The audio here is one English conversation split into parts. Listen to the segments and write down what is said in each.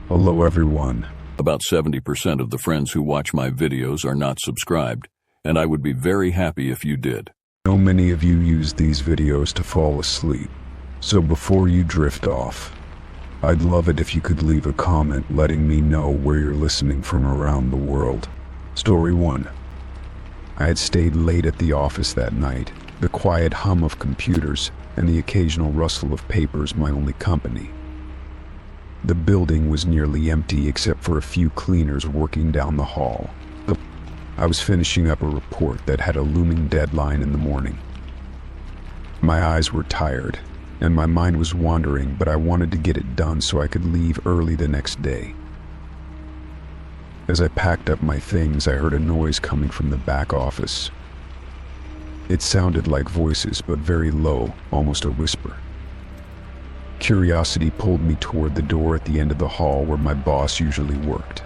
Hello everyone. About 70% of the friends who watch my videos are not subscribed, and I would be very happy if you did. I know many of you use these videos to fall asleep, so before you drift off, I'd love it if you could leave a comment letting me know where you're listening from around the world. Story 1. I had stayed late at the office that night, the quiet hum of computers and the occasional rustle of papers my only company. The building was nearly empty except for a few cleaners working down the hall. I was finishing up a report that had a looming deadline in the morning. My eyes were tired, and my mind was wandering, but I wanted to get it done so I could leave early the next day. As I packed up my things, I heard a noise coming from the back office. It sounded like voices, but very low, almost a whisper. Curiosity pulled me toward the door at the end of the hall where my boss usually worked.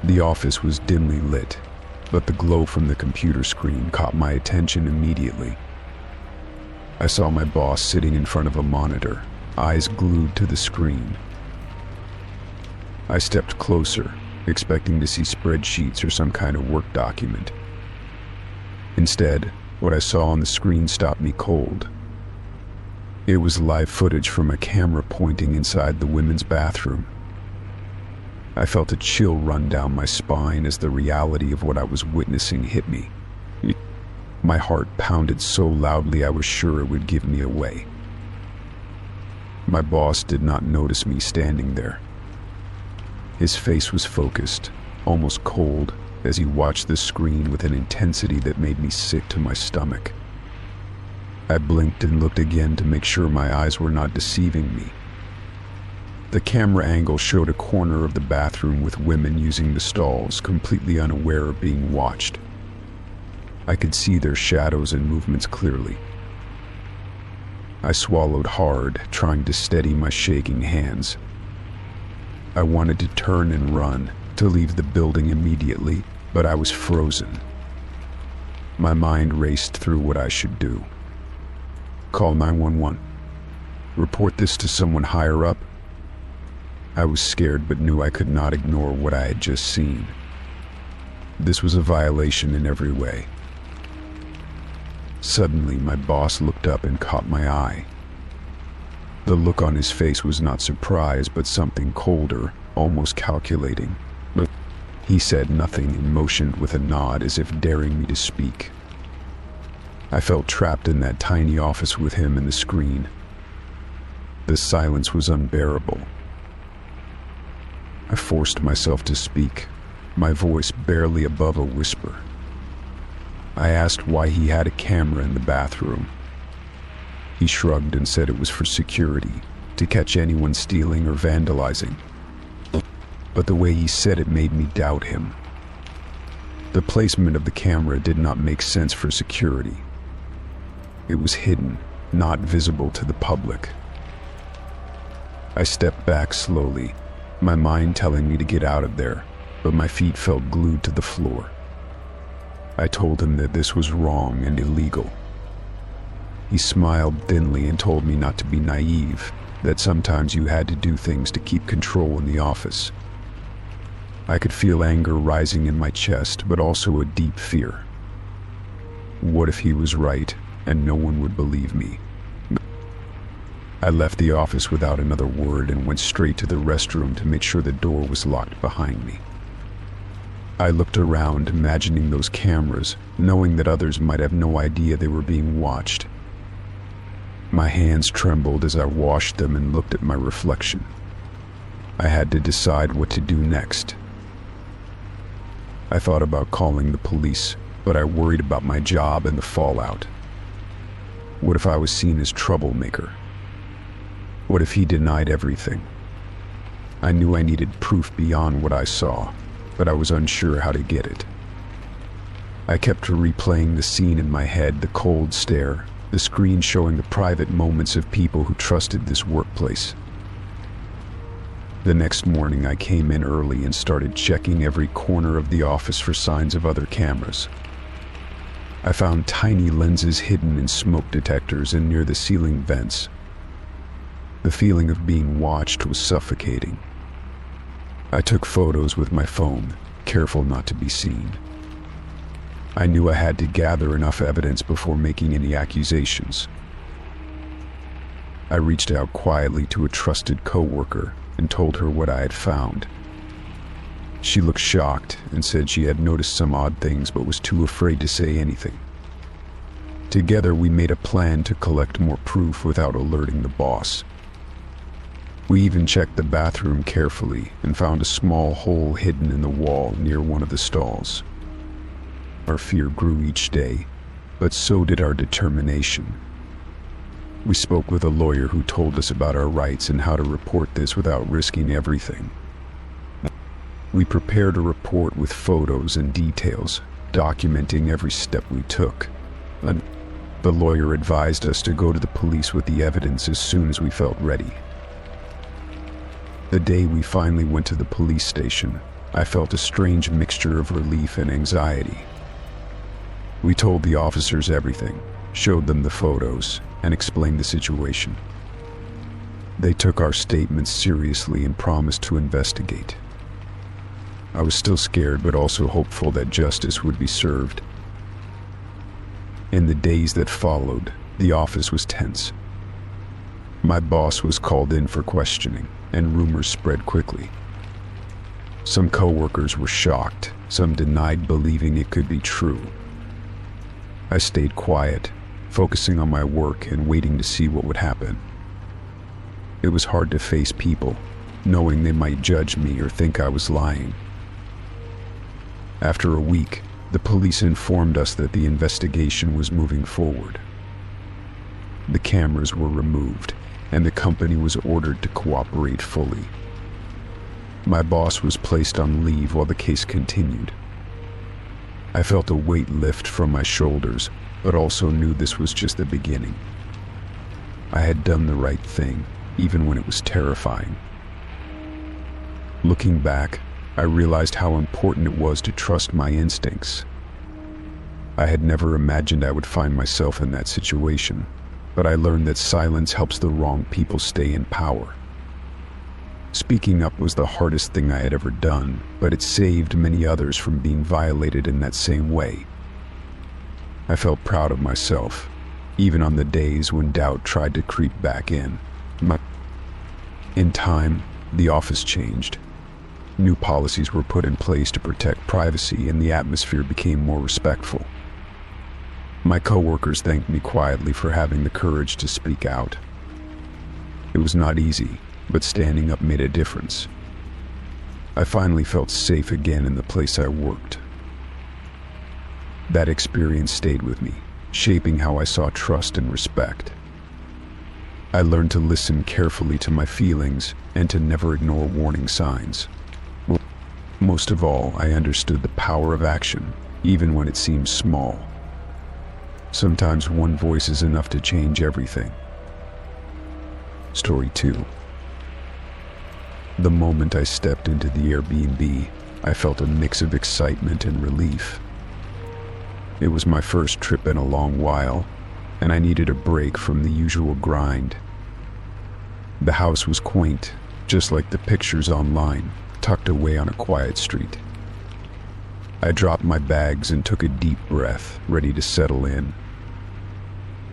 The office was dimly lit, but the glow from the computer screen caught my attention immediately. I saw my boss sitting in front of a monitor, eyes glued to the screen. I stepped closer, expecting to see spreadsheets or some kind of work document. Instead, what I saw on the screen stopped me cold. It was live footage from a camera pointing inside the women's bathroom. I felt a chill run down my spine as the reality of what I was witnessing hit me. My heart pounded so loudly I was sure it would give me away. My boss did not notice me standing there. His face was focused, almost cold, as he watched the screen with an intensity that made me sick to my stomach. I blinked and looked again to make sure my eyes were not deceiving me. The camera angle showed a corner of the bathroom with women using the stalls, completely unaware of being watched. I could see their shadows and movements clearly. I swallowed hard, trying to steady my shaking hands. I wanted to turn and run, to leave the building immediately, but I was frozen. My mind raced through what I should do. Call 911. Report this to someone higher up. I was scared but knew I could not ignore what I had just seen. This was a violation in every way. Suddenly, my boss looked up and caught my eye. The look on his face was not surprise, but something colder, almost calculating. But he said nothing and motioned with a nod as if daring me to speak. I felt trapped in that tiny office with him and the screen. The silence was unbearable. I forced myself to speak, my voice barely above a whisper. I asked why he had a camera in the bathroom. He shrugged and said it was for security, to catch anyone stealing or vandalizing. But the way he said it made me doubt him. The placement of the camera did not make sense for security. It was hidden, not visible to the public. I stepped back slowly, my mind telling me to get out of there, but my feet felt glued to the floor. I told him that this was wrong and illegal. He smiled thinly and told me not to be naive, that sometimes you had to do things to keep control in the office. I could feel anger rising in my chest, but also a deep fear. What if he was right, and no one would believe me? I left the office without another word and went straight to the restroom to make sure the door was locked behind me. I looked around, imagining those cameras, knowing that others might have no idea they were being watched. My hands trembled as I washed them and looked at my reflection. I had to decide what to do next. I thought about calling the police, but I worried about my job and the fallout. What if I was seen as troublemaker? What if he denied everything? I knew I needed proof beyond what I saw, but I was unsure how to get it. I kept replaying the scene in my head, the cold stare, the screen showing the private moments of people who trusted this workplace. The next morning I came in early and started checking every corner of the office for signs of other cameras. I found tiny lenses hidden in smoke detectors and near the ceiling vents. The feeling of being watched was suffocating. I took photos with my phone, careful not to be seen. I knew I had to gather enough evidence before making any accusations. I reached out quietly to a trusted coworker and told her what I had found. She looked shocked and said she had noticed some odd things but was too afraid to say anything. Together we made a plan to collect more proof without alerting the boss. We even checked the bathroom carefully and found a small hole hidden in the wall near one of the stalls. Our fear grew each day, but so did our determination. We spoke with a lawyer who told us about our rights and how to report this without risking everything. We prepared a report with photos and details, documenting every step we took. The lawyer advised us to go to the police with the evidence as soon as we felt ready. The day we finally went to the police station, I felt a strange mixture of relief and anxiety. We told the officers everything, showed them the photos, and explained the situation. They took our statements seriously and promised to investigate. I was still scared but also hopeful that justice would be served. In the days that followed, the office was tense. My boss was called in for questioning, and rumors spread quickly. Some coworkers were shocked, some denied believing it could be true. I stayed quiet, focusing on my work and waiting to see what would happen. It was hard to face people, knowing they might judge me or think I was lying. After a week, the police informed us that the investigation was moving forward. The cameras were removed, and the company was ordered to cooperate fully. My boss was placed on leave while the case continued. I felt a weight lift from my shoulders, but also knew this was just the beginning. I had done the right thing, even when it was terrifying. Looking back, I realized how important it was to trust my instincts. I had never imagined I would find myself in that situation, but I learned that silence helps the wrong people stay in power. Speaking up was the hardest thing I had ever done, but it saved many others from being violated in that same way. I felt proud of myself, even on the days when doubt tried to creep back in. In time, the office changed. New policies were put in place to protect privacy, and the atmosphere became more respectful. My coworkers thanked me quietly for having the courage to speak out. It was not easy, but standing up made a difference. I finally felt safe again in the place I worked. That experience stayed with me, shaping how I saw trust and respect. I learned to listen carefully to my feelings and to never ignore warning signs. Most of all, I understood the power of action, even when it seems small. Sometimes one voice is enough to change everything. Story 2. The moment I stepped into the Airbnb, I felt a mix of excitement and relief. It was my first trip in a long while, and I needed a break from the usual grind. The house was quaint, just like the pictures online, tucked away on a quiet street. I dropped my bags and took a deep breath, ready to settle in.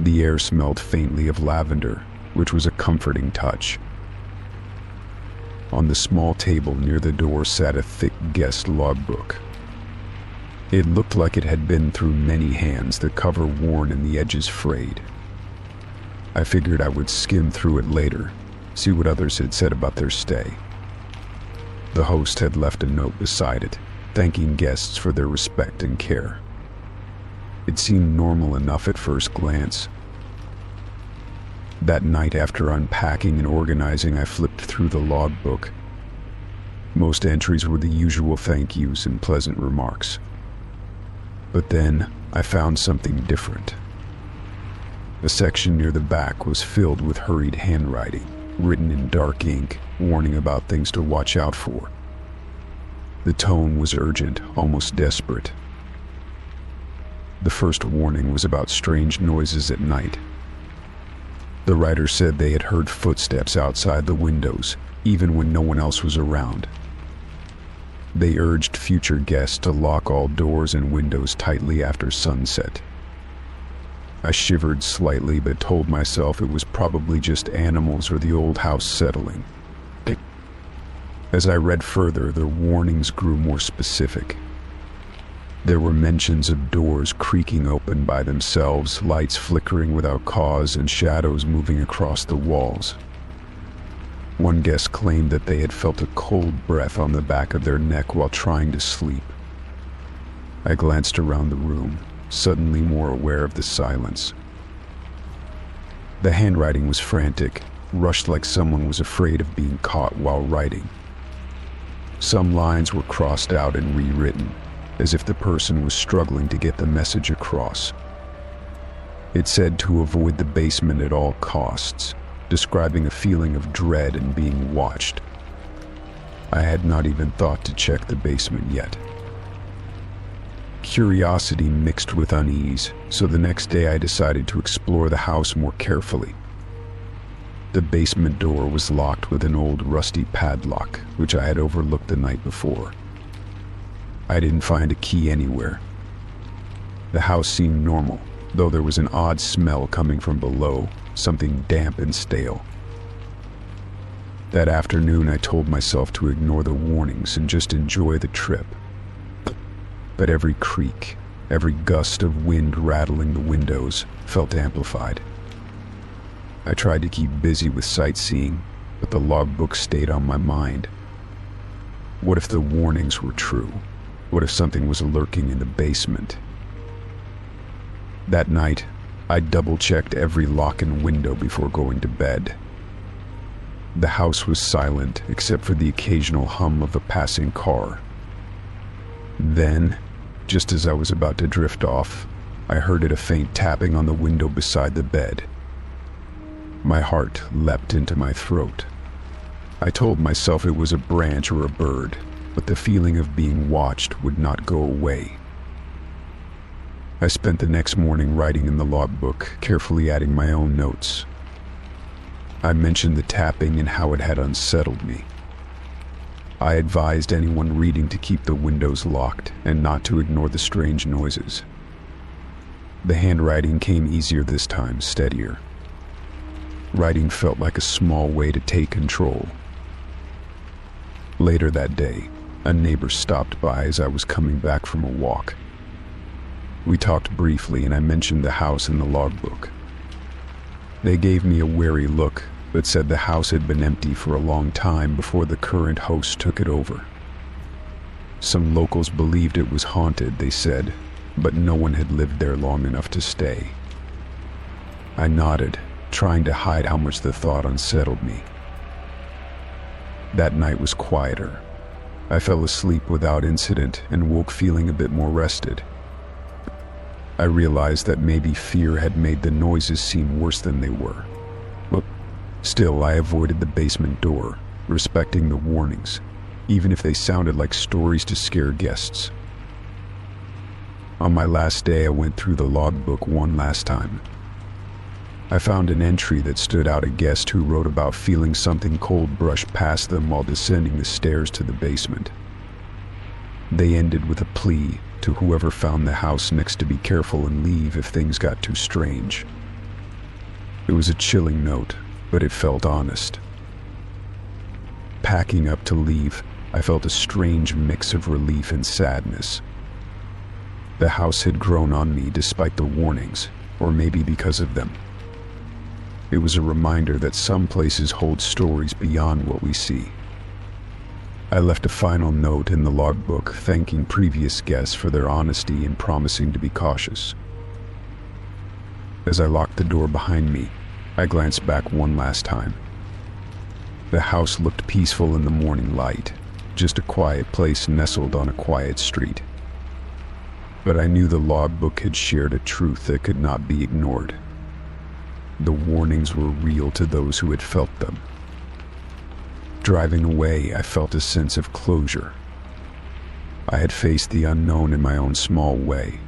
The air smelled faintly of lavender, which was a comforting touch. On the small table near the door sat a thick guest logbook. It looked like it had been through many hands, the cover worn and the edges frayed. I figured I would skim through it later, see what others had said about their stay. The host had left a note beside it, thanking guests for their respect and care. It seemed normal enough at first glance. That night, after unpacking and organizing, I flipped through the logbook. Most entries were the usual thank yous and pleasant remarks. But then, I found something different. A section near the back was filled with hurried handwriting, written in dark ink, warning about things to watch out for. The tone was urgent, almost desperate. The first warning was about strange noises at night. The writer said they had heard footsteps outside the windows, even when no one else was around. They urged future guests to lock all doors and windows tightly after sunset. I shivered slightly but told myself it was probably just animals or the old house settling. As I read further, the warnings grew more specific. There were mentions of doors creaking open by themselves, lights flickering without cause, and shadows moving across the walls. One guest claimed that they had felt a cold breath on the back of their neck while trying to sleep. I glanced around the room, suddenly more aware of the silence. The handwriting was frantic, rushed like someone was afraid of being caught while writing. Some lines were crossed out and rewritten, as if the person was struggling to get the message across. It said to avoid the basement at all costs, describing a feeling of dread and being watched. I had not even thought to check the basement yet. Curiosity mixed with unease, so the next day I decided to explore the house more carefully. The basement door was locked with an old rusty padlock, which I had overlooked the night before. I didn't find a key anywhere. The house seemed normal, though there was an odd smell coming from below, something damp and stale. That afternoon I told myself to ignore the warnings and just enjoy the trip. But every creak, every gust of wind rattling the windows, felt amplified. I tried to keep busy with sightseeing, but the logbook stayed on my mind. What if the warnings were true? What if something was lurking in the basement? That night, I double-checked every lock and window before going to bed. The house was silent, except for the occasional hum of a passing car. Then, just as I was about to drift off, I heard a faint tapping on the window beside the bed. My heart leapt into my throat. I told myself it was a branch or a bird, but the feeling of being watched would not go away. I spent the next morning writing in the logbook, carefully adding my own notes. I mentioned the tapping and how it had unsettled me. I advised anyone reading to keep the windows locked and not to ignore the strange noises. The handwriting came easier this time, steadier. Writing felt like a small way to take control. Later that day, a neighbor stopped by as I was coming back from a walk. We talked briefly and I mentioned the house in the logbook. They gave me a wary look, but said the house had been empty for a long time before the current host took it over. Some locals believed it was haunted, they said, but no one had lived there long enough to stay. I nodded, trying to hide how much the thought unsettled me. That night was quieter. I fell asleep without incident and woke feeling a bit more rested. I realized that maybe fear had made the noises seem worse than they were. But still, I avoided the basement door, respecting the warnings, even if they sounded like stories to scare guests. On my last day, I went through the logbook one last time. I found an entry that stood out, a guest who wrote about feeling something cold brush past them while descending the stairs to the basement. They ended with a plea to whoever found the house next to be careful and leave if things got too strange. It was a chilling note, but it felt honest. Packing up to leave, I felt a strange mix of relief and sadness. The house had grown on me despite the warnings, or maybe because of them. It was a reminder that some places hold stories beyond what we see. I left a final note in the logbook thanking previous guests for their honesty and promising to be cautious. As I locked the door behind me, I glanced back one last time. The house looked peaceful in the morning light, just a quiet place nestled on a quiet street. But I knew the logbook had shared a truth that could not be ignored. The warnings were real to those who had felt them. Driving away, I felt a sense of closure. I had faced the unknown in my own small way.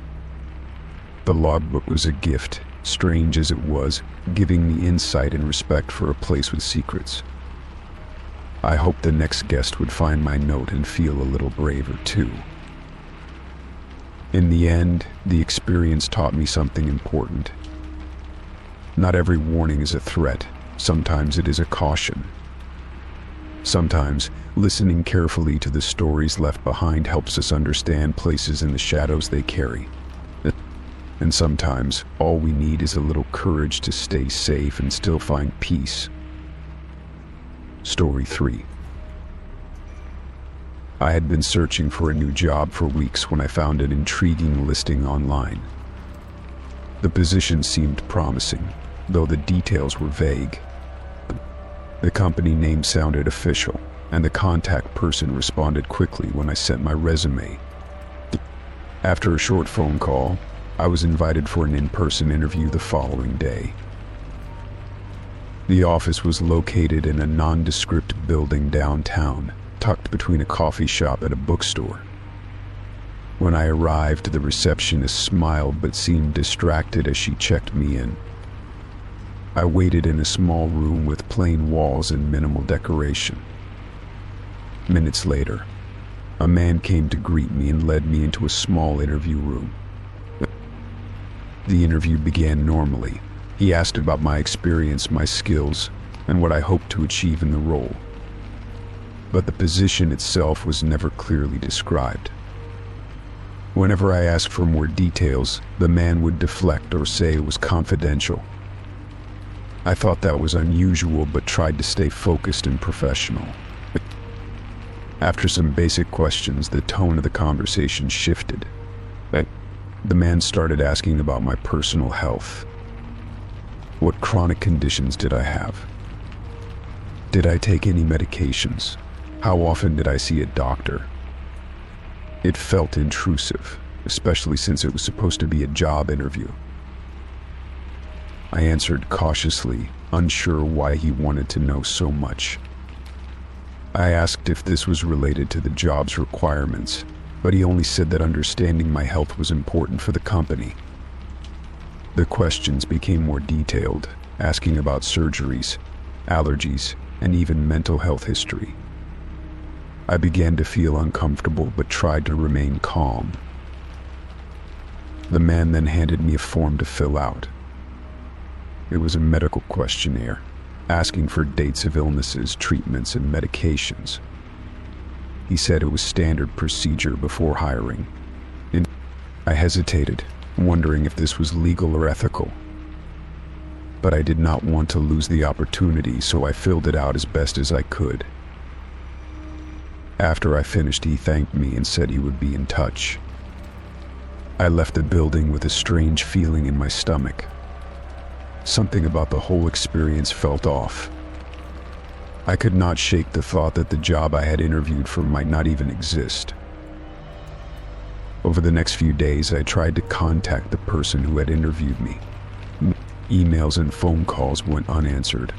The logbook was a gift, strange as it was, giving me insight and respect for a place with secrets. I hoped the next guest would find my note and feel a little braver too. In the end, the experience taught me something important. Not every warning is a threat. Sometimes it is a caution. Sometimes, listening carefully to the stories left behind helps us understand places in the shadows they carry. And sometimes, all we need is a little courage to stay safe and still find peace. Story 3. I had been searching for a new job for weeks when I found an intriguing listing online. The position seemed promising, though the details were vague. The company name sounded official, and the contact person responded quickly when I sent my resume. After a short phone call, I was invited for an in-person interview the following day. The office was located in a nondescript building downtown, tucked between a coffee shop and a bookstore. When I arrived, the receptionist smiled but seemed distracted as she checked me in. I waited in a small room with plain walls and minimal decoration. Minutes later, a man came to greet me and led me into a small interview room. The interview began normally. He asked about my experience, my skills, and what I hoped to achieve in the role. But the position itself was never clearly described. Whenever I asked for more details, the man would deflect or say it was confidential. I thought that was unusual, but tried to stay focused and professional. After some basic questions, the tone of the conversation shifted. The man started asking about my personal health. What chronic conditions did I have? Did I take any medications? How often did I see a doctor? It felt intrusive, especially since it was supposed to be a job interview. I answered cautiously, unsure why he wanted to know so much. I asked if this was related to the job's requirements, but he only said that understanding my health was important for the company. The questions became more detailed, asking about surgeries, allergies, and even mental health history. I began to feel uncomfortable but tried to remain calm. The man then handed me a form to fill out. It was a medical questionnaire, asking for dates of illnesses, treatments, and medications. He said it was standard procedure before hiring. I hesitated, wondering if this was legal or ethical. But I did not want to lose the opportunity, so I filled it out as best as I could. After I finished, he thanked me and said he would be in touch. I left the building with a strange feeling in my stomach. Something about the whole experience felt off. I could not shake the thought that the job I had interviewed for might not even exist. Over the next few days, I tried to contact the person who had interviewed me. Emails and phone calls went unanswered.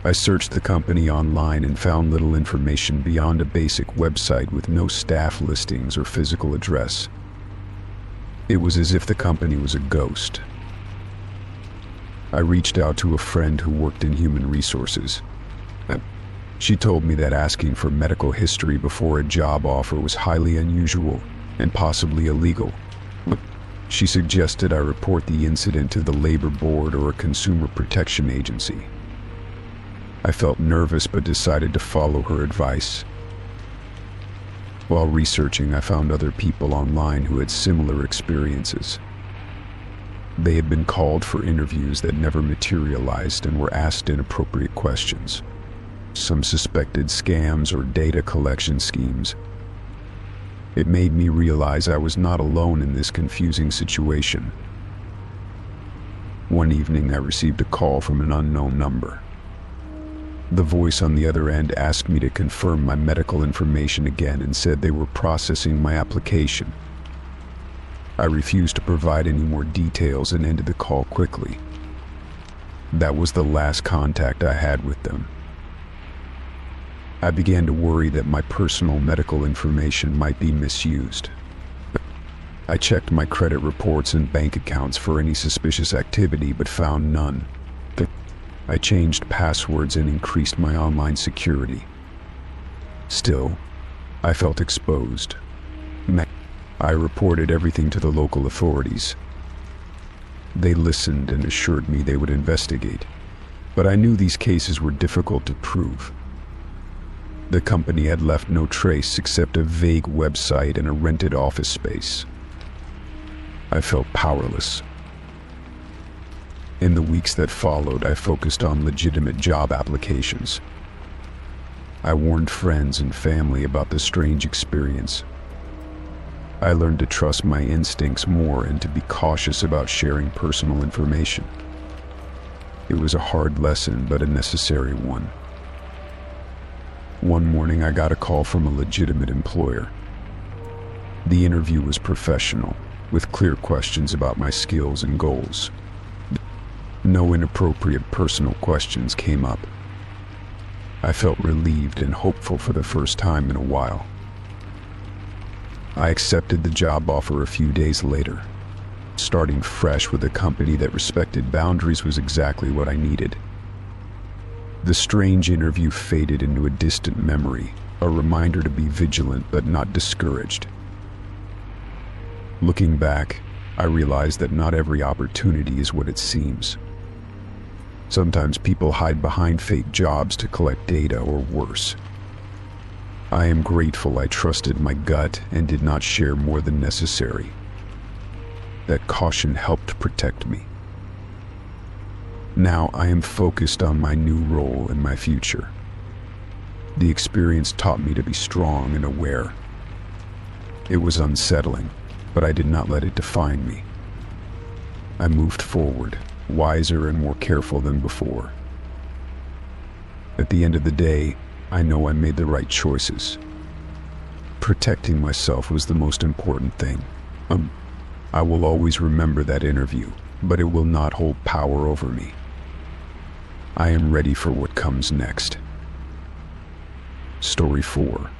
I searched the company online and found little information beyond a basic website with no staff listings or physical address. It was as if the company was a ghost. I reached out to a friend who worked in human resources. She told me that asking for medical history before a job offer was highly unusual and possibly illegal. She suggested I report the incident to the labor board or a consumer protection agency. I felt nervous but decided to follow her advice. While researching, I found other people online who had similar experiences. They had been called for interviews that never materialized and were asked inappropriate questions. Some suspected scams or data collection schemes. It made me realize I was not alone in this confusing situation. One evening, I received a call from an unknown number. The voice on the other end asked me to confirm my medical information again and said they were processing my application. I refused to provide any more details and ended the call quickly. That was the last contact I had with them. I began to worry that my personal medical information might be misused. I checked my credit reports and bank accounts for any suspicious activity but found none. I changed passwords and increased my online security. Still, I felt exposed. I reported everything to the local authorities. They listened and assured me they would investigate, but I knew these cases were difficult to prove. The company had left no trace except a vague website and a rented office space. I felt powerless. In the weeks that followed, I focused on legitimate job applications. I warned friends and family about the strange experience. I learned to trust my instincts more and to be cautious about sharing personal information. It was a hard lesson, but a necessary one. One morning, I got a call from a legitimate employer. The interview was professional, with clear questions about my skills and goals. No inappropriate personal questions came up. I felt relieved and hopeful for the first time in a while. I accepted the job offer a few days later. Starting fresh with a company that respected boundaries was exactly what I needed. The strange interview faded into a distant memory, a reminder to be vigilant but not discouraged. Looking back, I realized that not every opportunity is what it seems. Sometimes people hide behind fake jobs to collect data or worse. I am grateful I trusted my gut and did not share more than necessary. That caution helped protect me. Now I am focused on my new role and my future. The experience taught me to be strong and aware. It was unsettling, but I did not let it define me. I moved forward, wiser and more careful than before. At the end of the day, I know I made the right choices. Protecting myself was the most important thing. I will always remember that interview, but it will not hold power over me. I am ready for what comes next. Story 4.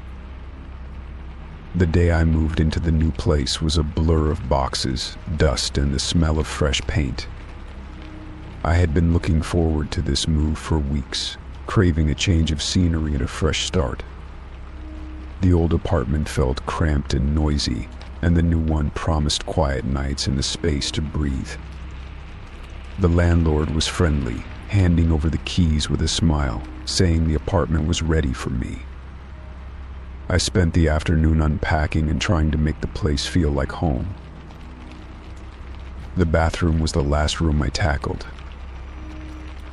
The day I moved into the new place was a blur of boxes, dust, and the smell of fresh paint. I had been looking forward to this move for weeks, craving a change of scenery and a fresh start. The old apartment felt cramped and noisy, and the new one promised quiet nights and the space to breathe. The landlord was friendly, handing over the keys with a smile, saying the apartment was ready for me. I spent the afternoon unpacking and trying to make the place feel like home. The bathroom was the last room I tackled.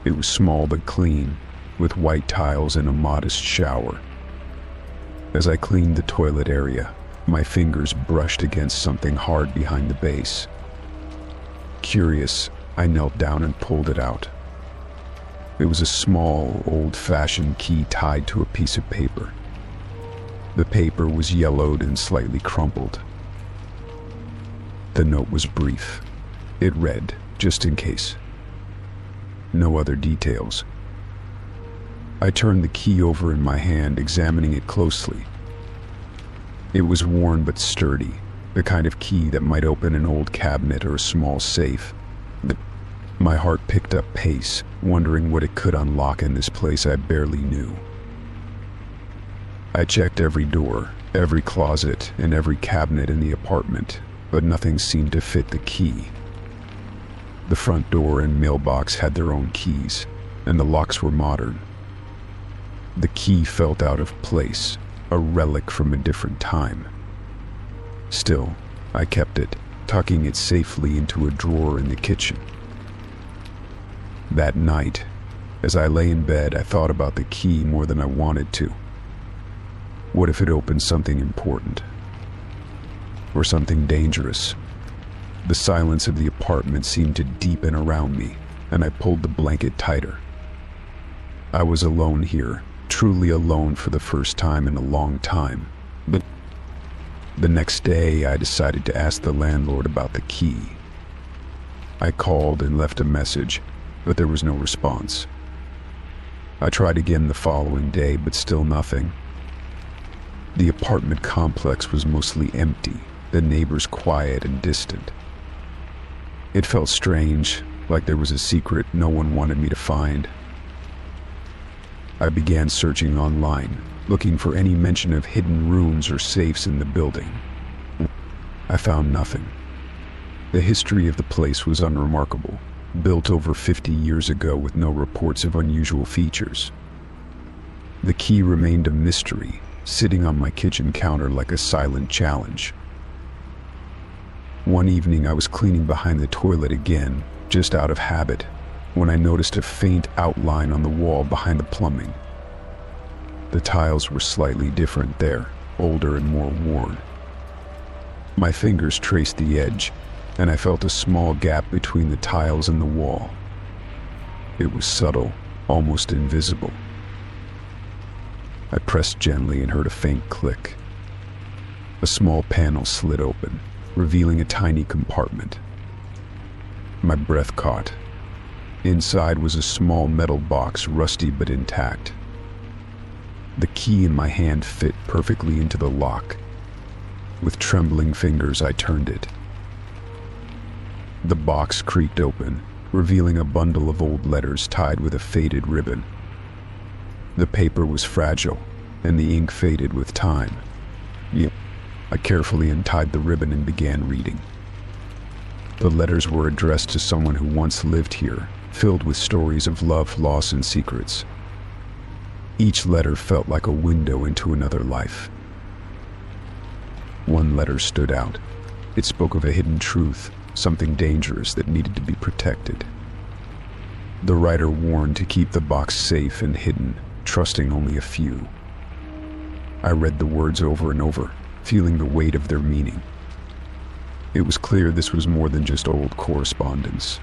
It was small but clean, with white tiles and a modest shower. As I cleaned the toilet area, my fingers brushed against something hard behind the base. Curious, I knelt down and pulled it out. It was a small, old-fashioned key tied to a piece of paper. The paper was yellowed and slightly crumpled. The note was brief. It read, just in case. No other details. I turned the key over in my hand, examining it closely. It was worn but sturdy, the kind of key that might open an old cabinet or a small safe. My heart picked up pace, wondering what it could unlock in this place I barely knew. I checked every door, every closet, and every cabinet in the apartment, but nothing seemed to fit the key. The front door and mailbox had their own keys, and the locks were modern. The key felt out of place, a relic from a different time. Still, I kept it, tucking it safely into a drawer in the kitchen. That night, as I lay in bed, I thought about the key more than I wanted to. What if it opened something important? Or something dangerous? The silence of the apartment seemed to deepen around me, and I pulled the blanket tighter. I was alone here, truly alone for the first time in a long time. But the next day, I decided to ask the landlord about the key. I called and left a message, but there was no response. I tried again the following day, but still nothing. The apartment complex was mostly empty, the neighbors quiet and distant. It felt strange, like there was a secret no one wanted me to find. I began searching online, looking for any mention of hidden rooms or safes in the building. I found nothing. The history of the place was unremarkable, built over 50 years ago with no reports of unusual features. The key remained a mystery, sitting on my kitchen counter like a silent challenge. One evening I was cleaning behind the toilet again, just out of habit, when I noticed a faint outline on the wall behind the plumbing. The tiles were slightly different there, older and more worn. My fingers traced the edge, and I felt a small gap between the tiles and the wall. It was subtle, almost invisible. I pressed gently and heard a faint click. A small panel slid open, revealing a tiny compartment. My breath caught. Inside was a small metal box, rusty but intact. The key in my hand fit perfectly into the lock. With trembling fingers, I turned it. The box creaked open, revealing a bundle of old letters tied with a faded ribbon. The paper was fragile, and the ink faded with time. I carefully untied the ribbon and began reading. The letters were addressed to someone who once lived here, filled with stories of love, loss, and secrets. Each letter felt like a window into another life. One letter stood out. It spoke of a hidden truth, something dangerous that needed to be protected. The writer warned to keep the box safe and hidden, trusting only a few. I read the words over and over, feeling the weight of their meaning. It was clear this was more than just old correspondence.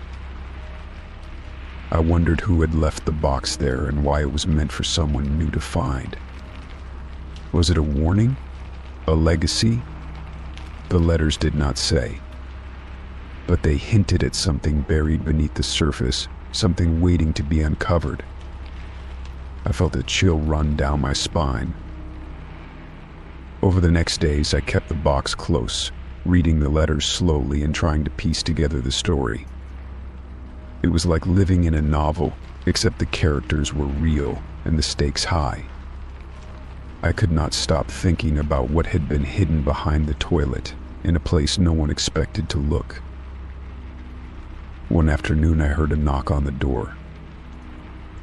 I wondered who had left the box there and why it was meant for someone new to find. Was it a warning? A legacy? The letters did not say. But they hinted at something buried beneath the surface, something waiting to be uncovered. I felt a chill run down my spine. Over the next days, I kept the box close, reading the letters slowly and trying to piece together the story. It was like living in a novel, except the characters were real and the stakes high. I could not stop thinking about what had been hidden behind the toilet, in a place no one expected to look. One afternoon, I heard a knock on the door.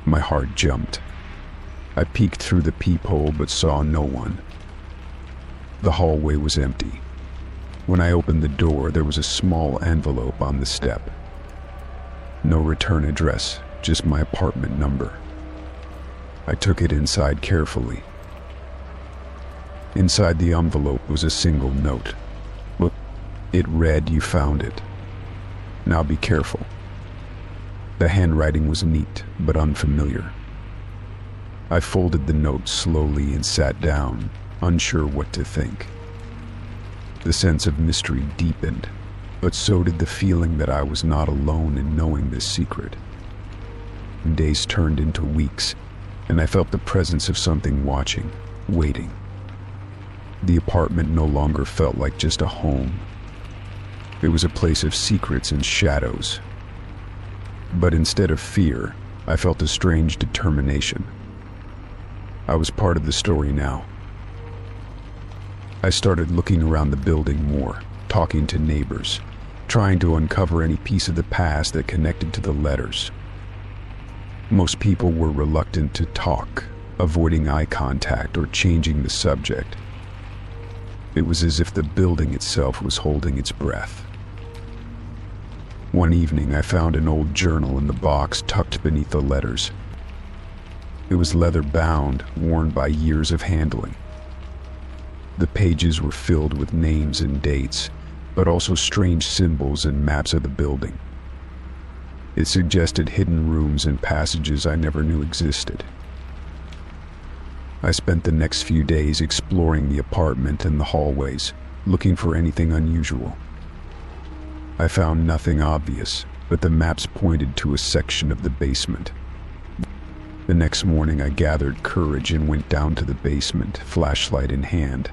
My heart jumped. I peeked through the peephole but saw no one. The hallway was empty. When I opened the door, there was a small envelope on the step. No return address, just my apartment number. I took it inside carefully. Inside the envelope was a single note. It read, "You found it. Now be careful." The handwriting was neat, but unfamiliar. I folded the note slowly and sat down, unsure what to think. The sense of mystery deepened, but so did the feeling that I was not alone in knowing this secret. Days turned into weeks, and I felt the presence of something watching, waiting. The apartment no longer felt like just a home. It was a place of secrets and shadows. But instead of fear, I felt a strange determination. I was part of the story now. I started looking around the building more, talking to neighbors, trying to uncover any piece of the past that connected to the letters. Most people were reluctant to talk, avoiding eye contact or changing the subject. It was as if the building itself was holding its breath. One evening, I found an old journal in the box tucked beneath the letters. It was leather-bound, worn by years of handling. The pages were filled with names and dates, but also strange symbols and maps of the building. It suggested hidden rooms and passages I never knew existed. I spent the next few days exploring the apartment and the hallways, looking for anything unusual. I found nothing obvious, but the maps pointed to a section of the basement. The next morning, I gathered courage and went down to the basement, flashlight in hand.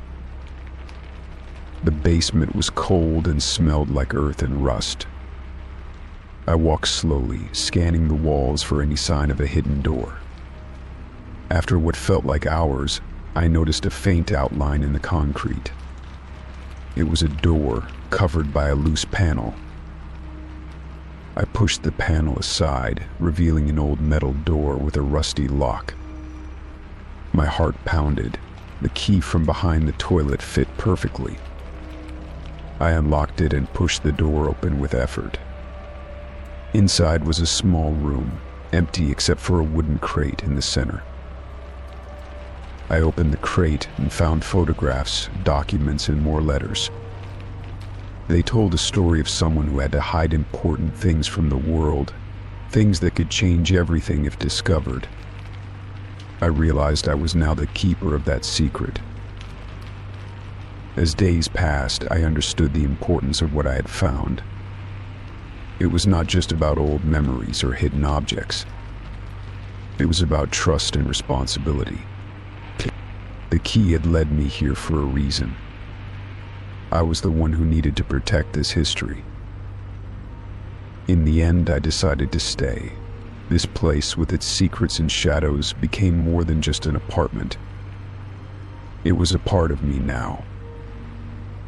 The basement was cold and smelled like earth and rust. I walked slowly, scanning the walls for any sign of a hidden door. After what felt like hours, I noticed a faint outline in the concrete. It was a door covered by a loose panel. I pushed the panel aside, revealing an old metal door with a rusty lock. My heart pounded. The key from behind the toilet fit perfectly. I unlocked it and pushed the door open with effort. Inside was a small room, empty except for a wooden crate in the center. I opened the crate and found photographs, documents, and more letters. They told a story of someone who had to hide important things from the world, things that could change everything if discovered. I realized I was now the keeper of that secret. As days passed, I understood the importance of what I had found. It was not just about old memories or hidden objects. It was about trust and responsibility. The key had led me here for a reason. I was the one who needed to protect this history. In the end, I decided to stay. This place, with its secrets and shadows, became more than just an apartment. It was a part of me now.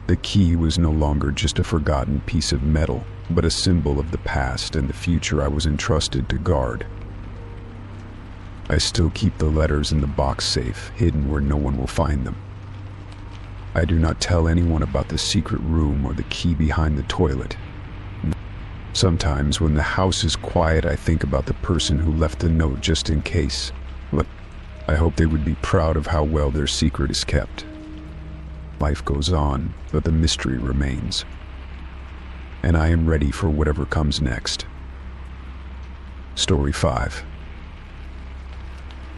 The key was no longer just a forgotten piece of metal, but a symbol of the past and the future I was entrusted to guard. I still keep the letters in the box safe, hidden where no one will find them. I do not tell anyone about the secret room or the key behind the toilet. Sometimes when the house is quiet, I think about the person who left the note just in case. I hope they would be proud of how well their secret is kept. Life goes on, but the mystery remains. And I am ready for whatever comes next. Story 5.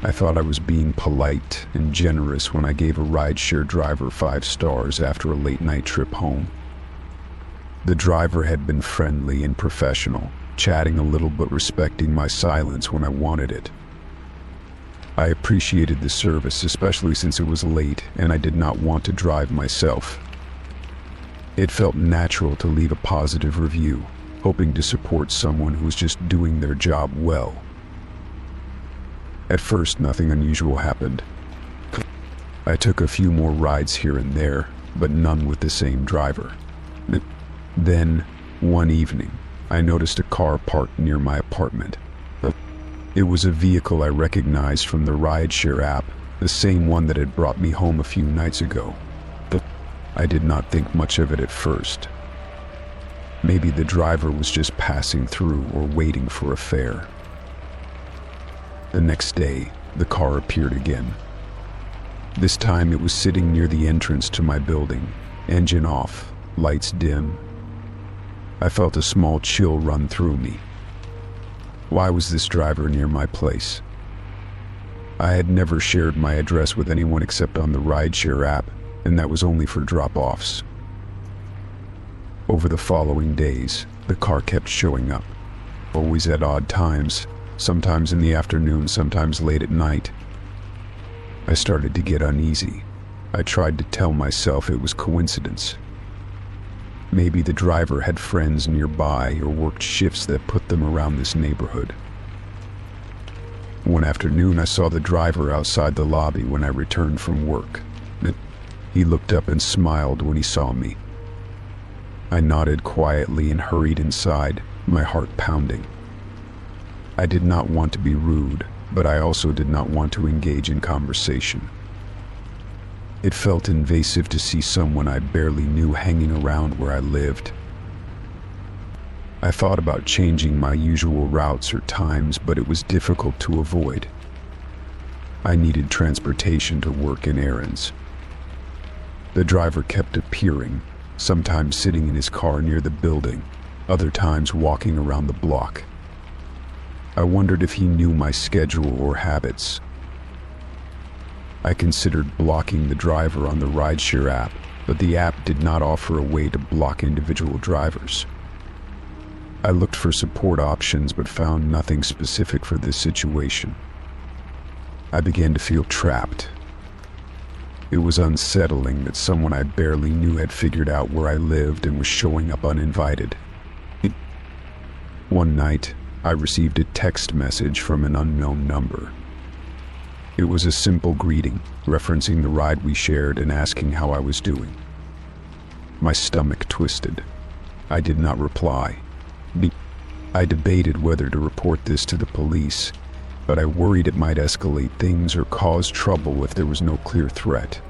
I thought I was being polite and generous when I gave a rideshare driver 5 stars after a late-night trip home. The driver had been friendly and professional, chatting a little but respecting my silence when I wanted it. I appreciated the service, especially since it was late and I did not want to drive myself. It felt natural to leave a positive review, hoping to support someone who was just doing their job well. At first, nothing unusual happened. I took a few more rides here and there, but none with the same driver. Then, one evening, I noticed a car parked near my apartment. It was a vehicle I recognized from the rideshare app, the same one that had brought me home a few nights ago. I did not think much of it at first. Maybe the driver was just passing through or waiting for a fare. The next day, the car appeared again. This time it was sitting near the entrance to my building, engine off, lights dim. I felt a small chill run through me. Why was this driver near my place? I had never shared my address with anyone except on the rideshare app, and that was only for drop-offs. Over the following days, the car kept showing up, always at odd times, sometimes in the afternoon, sometimes late at night. I started to get uneasy. I tried to tell myself it was coincidence. Maybe the driver had friends nearby or worked shifts that put them around this neighborhood. One afternoon, I saw the driver outside the lobby when I returned from work. He looked up and smiled when he saw me. I nodded quietly and hurried inside, my heart pounding. I did not want to be rude, but I also did not want to engage in conversation. It felt invasive to see someone I barely knew hanging around where I lived. I thought about changing my usual routes or times, but it was difficult to avoid. I needed transportation to work and errands. The driver kept appearing, sometimes sitting in his car near the building, other times walking around the block. I wondered if he knew my schedule or habits. I considered blocking the driver on the rideshare app, but the app did not offer a way to block individual drivers. I looked for support options but found nothing specific for this situation. I began to feel trapped. It was unsettling that someone I barely knew had figured out where I lived and was showing up uninvited. One night, I received a text message from an unknown number. It was a simple greeting, referencing the ride we shared and asking how I was doing. My stomach twisted. I did not reply. I debated whether to report this to the police, but I worried it might escalate things or cause trouble if there was no clear threat.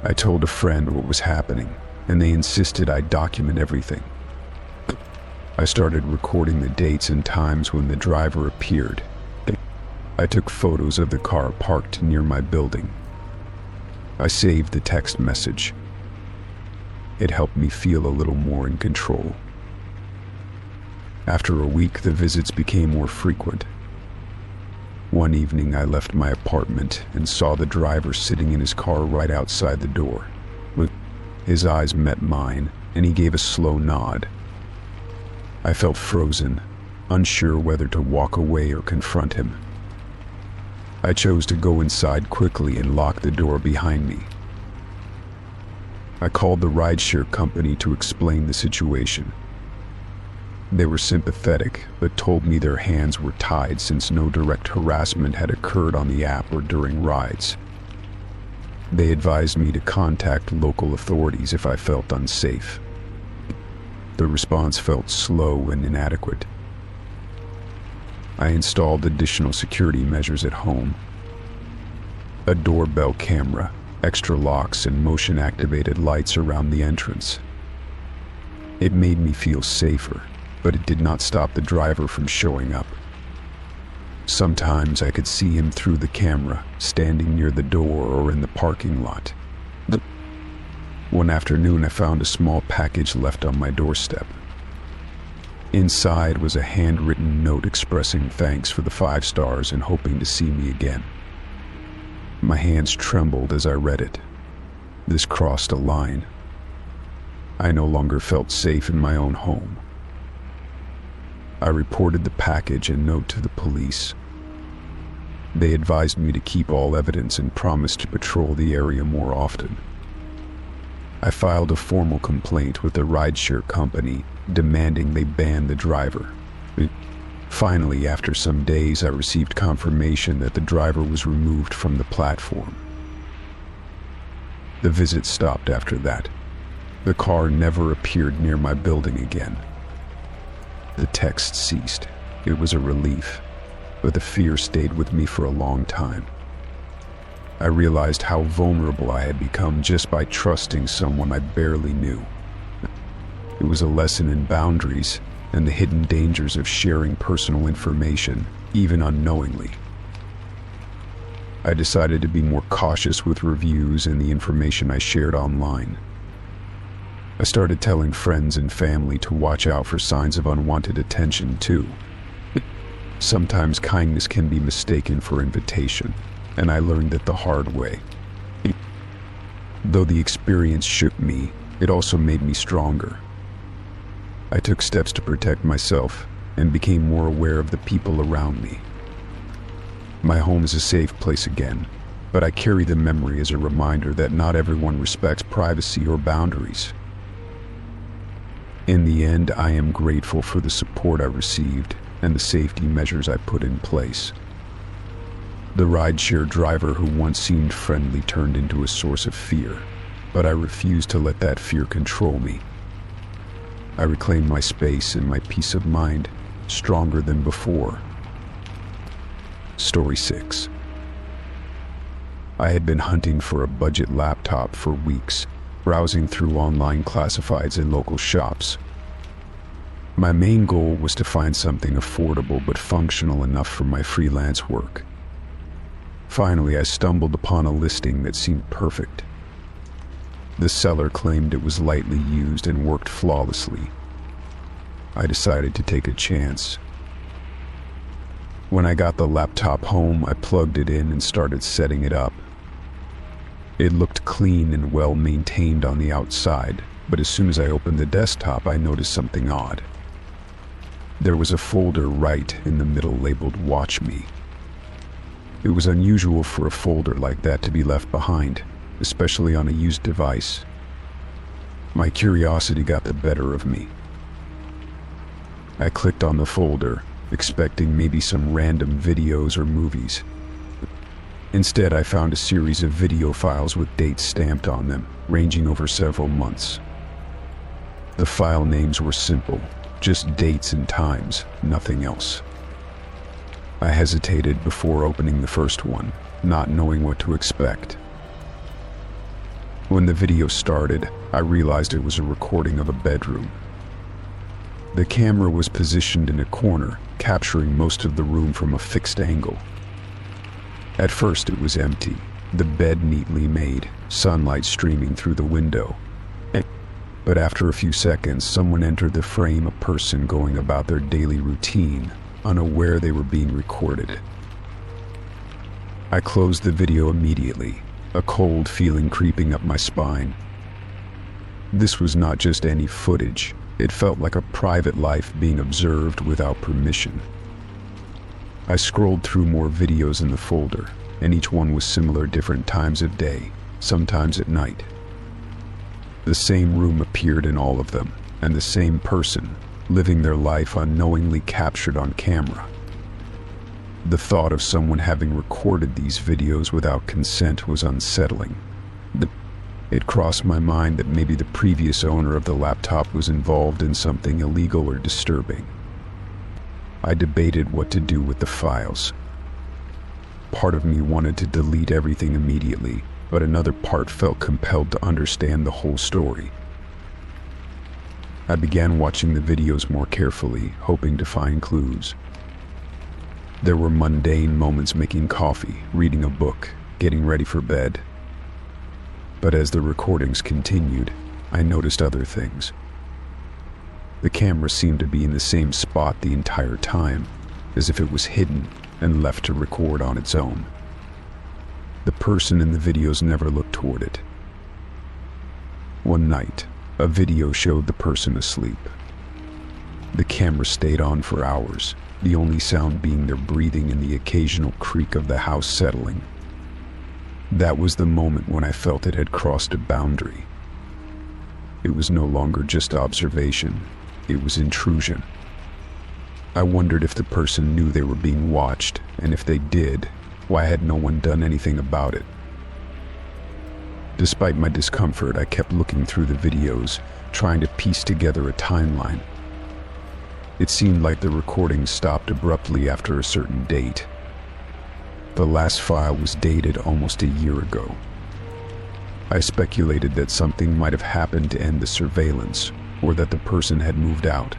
I told a friend what was happening, and they insisted I document everything. I started recording the dates and times when the driver appeared. I took photos of the car parked near my building. I saved the text message. It helped me feel a little more in control. After a week, the visits became more frequent. One evening, I left my apartment and saw the driver sitting in his car right outside the door. His eyes met mine, and he gave a slow nod. I felt frozen, unsure whether to walk away or confront him. I chose to go inside quickly and lock the door behind me. I called the rideshare company to explain the situation. They were sympathetic, but told me their hands were tied since no direct harassment had occurred on the app or during rides. They advised me to contact local authorities if I felt unsafe. The response felt slow and inadequate. I installed additional security measures at home. A doorbell camera, extra locks, and motion-activated lights around the entrance. It made me feel safer, but it did not stop the driver from showing up. Sometimes I could see him through the camera, standing near the door or in the parking lot. One afternoon, I found a small package left on my doorstep. Inside was a handwritten note expressing thanks for the 5 stars and hoping to see me again. My hands trembled as I read it. This crossed a line. I no longer felt safe in my own home. I reported the package and note to the police. They advised me to keep all evidence and promised to patrol the area more often. I filed a formal complaint with the rideshare company, demanding they ban the driver. Finally, after some days, I received confirmation that the driver was removed from the platform. The visit stopped after that. The car never appeared near my building again. The text ceased. It was a relief, but the fear stayed with me for a long time. I realized how vulnerable I had become just by trusting someone I barely knew. It was a lesson in boundaries and the hidden dangers of sharing personal information, even unknowingly. I decided to be more cautious with reviews and the information I shared online. I started telling friends and family to watch out for signs of unwanted attention, too. Sometimes kindness can be mistaken for invitation, and I learned that the hard way. Though the experience shook me, it also made me stronger. I took steps to protect myself and became more aware of the people around me. My home is a safe place again, but I carry the memory as a reminder that not everyone respects privacy or boundaries. In the end, I am grateful for the support I received and the safety measures I put in place. The rideshare driver who once seemed friendly turned into a source of fear, but I refused to let that fear control me. I reclaimed my space and my peace of mind, stronger than before. Story 6. I had been hunting for a budget laptop for weeks, browsing through online classifieds and local shops. My main goal was to find something affordable but functional enough for my freelance work. Finally, I stumbled upon a listing that seemed perfect. The seller claimed it was lightly used and worked flawlessly. I decided to take a chance. When I got the laptop home, I plugged it in and started setting it up. It looked clean and well maintained on the outside, but as soon as I opened the desktop, I noticed something odd. There was a folder right in the middle labeled Watch Me. It was unusual for a folder like that to be left behind, especially on a used device. My curiosity got the better of me. I clicked on the folder, expecting maybe some random videos or movies, Instead, I found a series of video files with dates stamped on them, ranging over several months. The file names were simple, just dates and times, nothing else. I hesitated before opening the first one, not knowing what to expect. When the video started, I realized it was a recording of a bedroom. The camera was positioned in a corner, capturing most of the room from a fixed angle. At first it was empty, the bed neatly made, sunlight streaming through the window. But after a few seconds, someone entered the frame, a person going about their daily routine, unaware they were being recorded. I closed the video immediately, a cold feeling creeping up my spine. This was not just any footage, it felt like a private life being observed without permission. I scrolled through more videos in the folder, and each one was similar, different times of day, sometimes at night. The same room appeared in all of them, and the same person, living their life unknowingly captured on camera. The thought of someone having recorded these videos without consent was unsettling. It crossed my mind that maybe the previous owner of the laptop was involved in something illegal or disturbing. I debated what to do with the files. Part of me wanted to delete everything immediately, but another part felt compelled to understand the whole story. I began watching the videos more carefully, hoping to find clues. There were mundane moments: making coffee, reading a book, getting ready for bed. But as the recordings continued, I noticed other things. The camera seemed to be in the same spot the entire time, as if it was hidden and left to record on its own. The person in the videos never looked toward it. One night, a video showed the person asleep. The camera stayed on for hours, the only sound being their breathing and the occasional creak of the house settling. That was the moment when I felt it had crossed a boundary. It was no longer just observation, it was intrusion. I wondered if the person knew they were being watched, and if they did, why had no one done anything about it? Despite my discomfort, I kept looking through the videos, trying to piece together a timeline. It seemed like the recording stopped abruptly after a certain date. The last file was dated almost a year ago. I speculated that something might have happened to end the surveillance, or that the person had moved out.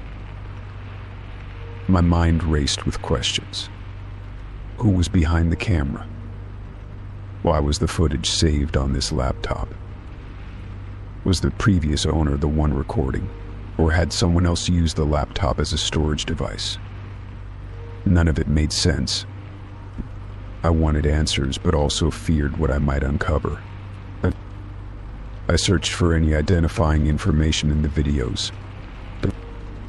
My mind raced with questions. Who was behind the camera? Why was the footage saved on this laptop? Was the previous owner the one recording, or had someone else used the laptop as a storage device? None of it made sense. I wanted answers, but also feared what I might uncover. I searched for any identifying information in the videos.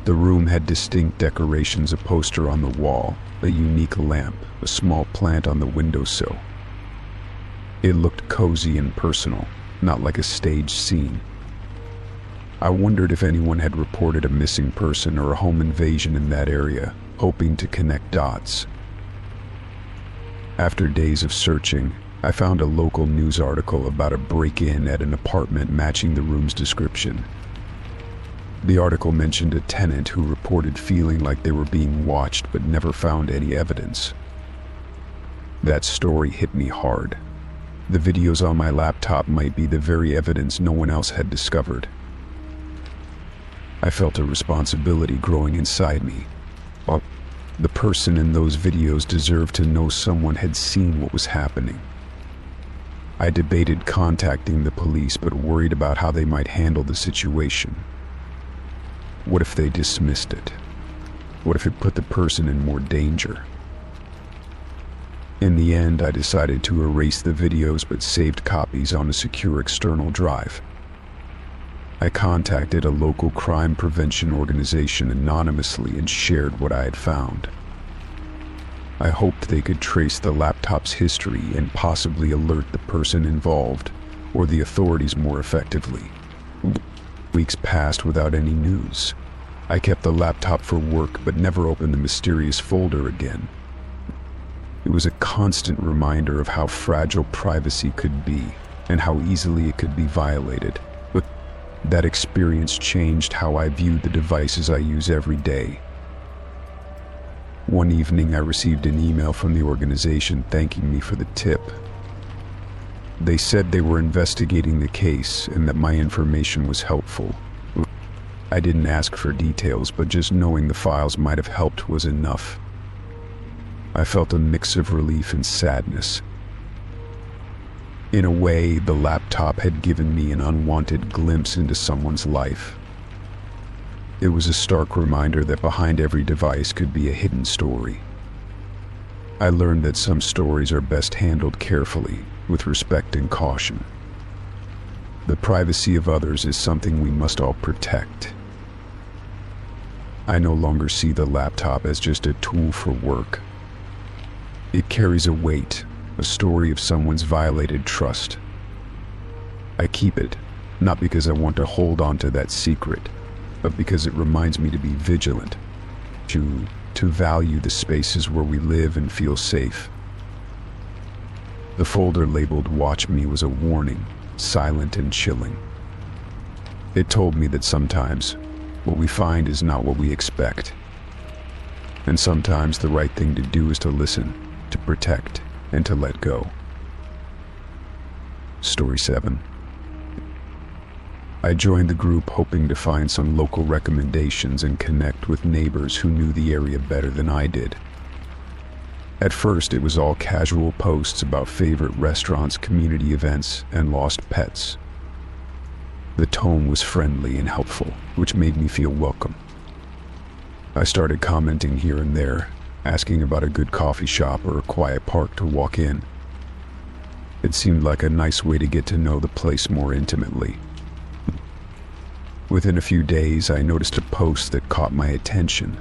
The room had distinct decorations: a poster on the wall, a unique lamp, a small plant on the windowsill. It looked cozy and personal, not like a staged scene. I wondered if anyone had reported a missing person or a home invasion in that area, hoping to connect dots. After days of searching, I found a local news article about a break-in at an apartment matching the room's description. The article mentioned a tenant who reported feeling like they were being watched but never found any evidence. That story hit me hard. The videos on my laptop might be the very evidence no one else had discovered. I felt a responsibility growing inside me. The person in those videos deserved to know someone had seen what was happening. I debated contacting the police, but worried about how they might handle the situation. What if they dismissed it? What if it put the person in more danger? In the end, I decided to erase the videos but saved copies on a secure external drive. I contacted a local crime prevention organization anonymously and shared what I had found. I hoped they could trace the laptop's history and possibly alert the person involved, or the authorities more effectively. Weeks passed without any news. I kept the laptop for work but never opened the mysterious folder again. It was a constant reminder of how fragile privacy could be and how easily it could be violated. But that experience changed how I viewed the devices I use every day. One evening, I received an email from the organization thanking me for the tip. They said they were investigating the case and that my information was helpful. I didn't ask for details, but just knowing the files might have helped was enough. I felt a mix of relief and sadness. In a way, the laptop had given me an unwanted glimpse into someone's life. It was a stark reminder that behind every device could be a hidden story. I learned that some stories are best handled carefully, with respect and caution. The privacy of others is something we must all protect. I no longer see the laptop as just a tool for work. It carries a weight, a story of someone's violated trust. I keep it, not because I want to hold on to that secret, but because it reminds me to be vigilant, to value the spaces where we live and feel safe. The folder labeled "Watch Me" was a warning, silent and chilling. It told me that sometimes what we find is not what we expect. And sometimes the right thing to do is to listen, to protect, and to let go. Story 7. I joined the group hoping to find some local recommendations and connect with neighbors who knew the area better than I did. At first, it was all casual posts about favorite restaurants, community events, and lost pets. The tone was friendly and helpful, which made me feel welcome. I started commenting here and there, asking about a good coffee shop or a quiet park to walk in. It seemed like a nice way to get to know the place more intimately. Within a few days, I noticed a post that caught my attention.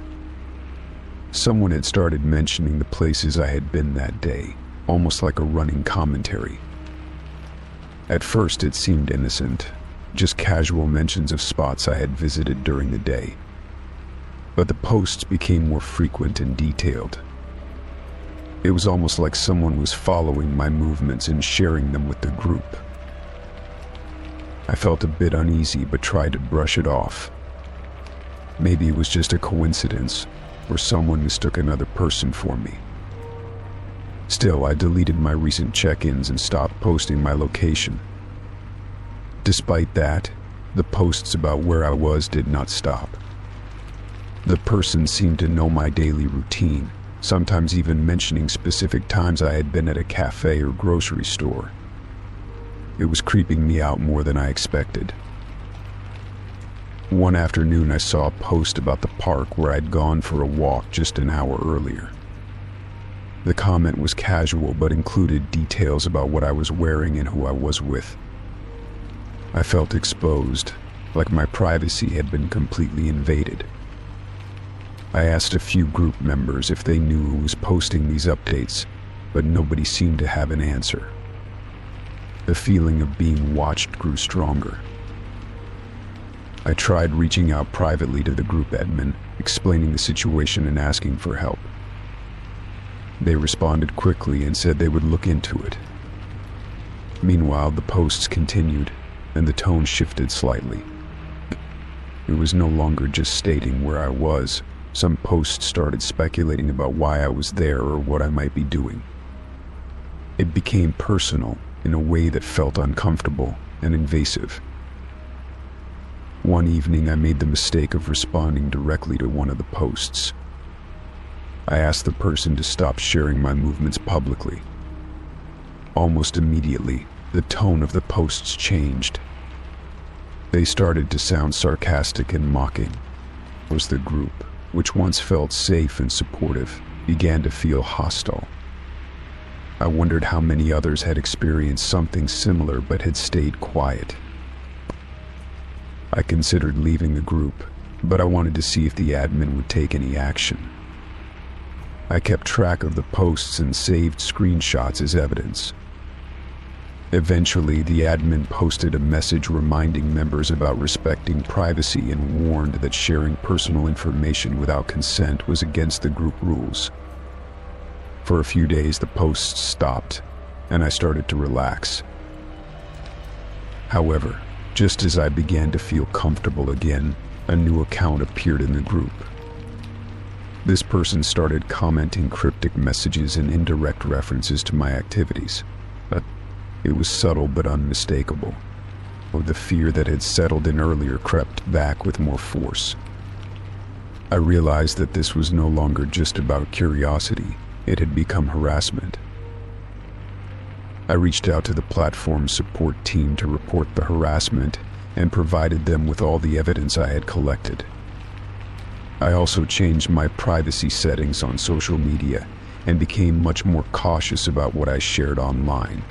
Someone had started mentioning the places I had been that day, almost like a running commentary. At first, it seemed innocent, just casual mentions of spots I had visited during the day. But the posts became more frequent and detailed. It was almost like someone was following my movements and sharing them with the group. I felt a bit uneasy, but tried to brush it off. Maybe it was just a coincidence, or someone mistook another person for me. Still, I deleted my recent check-ins and stopped posting my location. Despite that, the posts about where I was did not stop. The person seemed to know my daily routine, sometimes even mentioning specific times I had been at a cafe or grocery store. It was creeping me out more than I expected. One afternoon, I saw a post about the park where I'd gone for a walk just an hour earlier. The comment was casual but included details about what I was wearing and who I was with. I felt exposed, like my privacy had been completely invaded. I asked a few group members if they knew who was posting these updates, but nobody seemed to have an answer. The feeling of being watched grew stronger. I tried reaching out privately to the group admin, explaining the situation and asking for help. They responded quickly and said they would look into it. Meanwhile, the posts continued, and the tone shifted slightly. It was no longer just stating where I was. Some posts started speculating about why I was there or what I might be doing. It became personal in a way that felt uncomfortable and invasive. One evening, I made the mistake of responding directly to one of the posts. I asked the person to stop sharing my movements publicly. Almost immediately, the tone of the posts changed. They started to sound sarcastic and mocking. It was the group, which once felt safe and supportive, began to feel hostile. I wondered how many others had experienced something similar but had stayed quiet. I considered leaving the group, but I wanted to see if the admin would take any action. I kept track of the posts and saved screenshots as evidence. Eventually, the admin posted a message reminding members about respecting privacy and warned that sharing personal information without consent was against the group rules. For a few days, the posts stopped, and I started to relax. However, just as I began to feel comfortable again, a new account appeared in the group. This person started commenting cryptic messages and indirect references to my activities. It was subtle but unmistakable. The fear that had settled in earlier crept back with more force. I realized that this was no longer just about curiosity. It had become harassment. I reached out to the platform's support team to report the harassment and provided them with all the evidence I had collected. I also changed my privacy settings on social media and became much more cautious about what I shared online.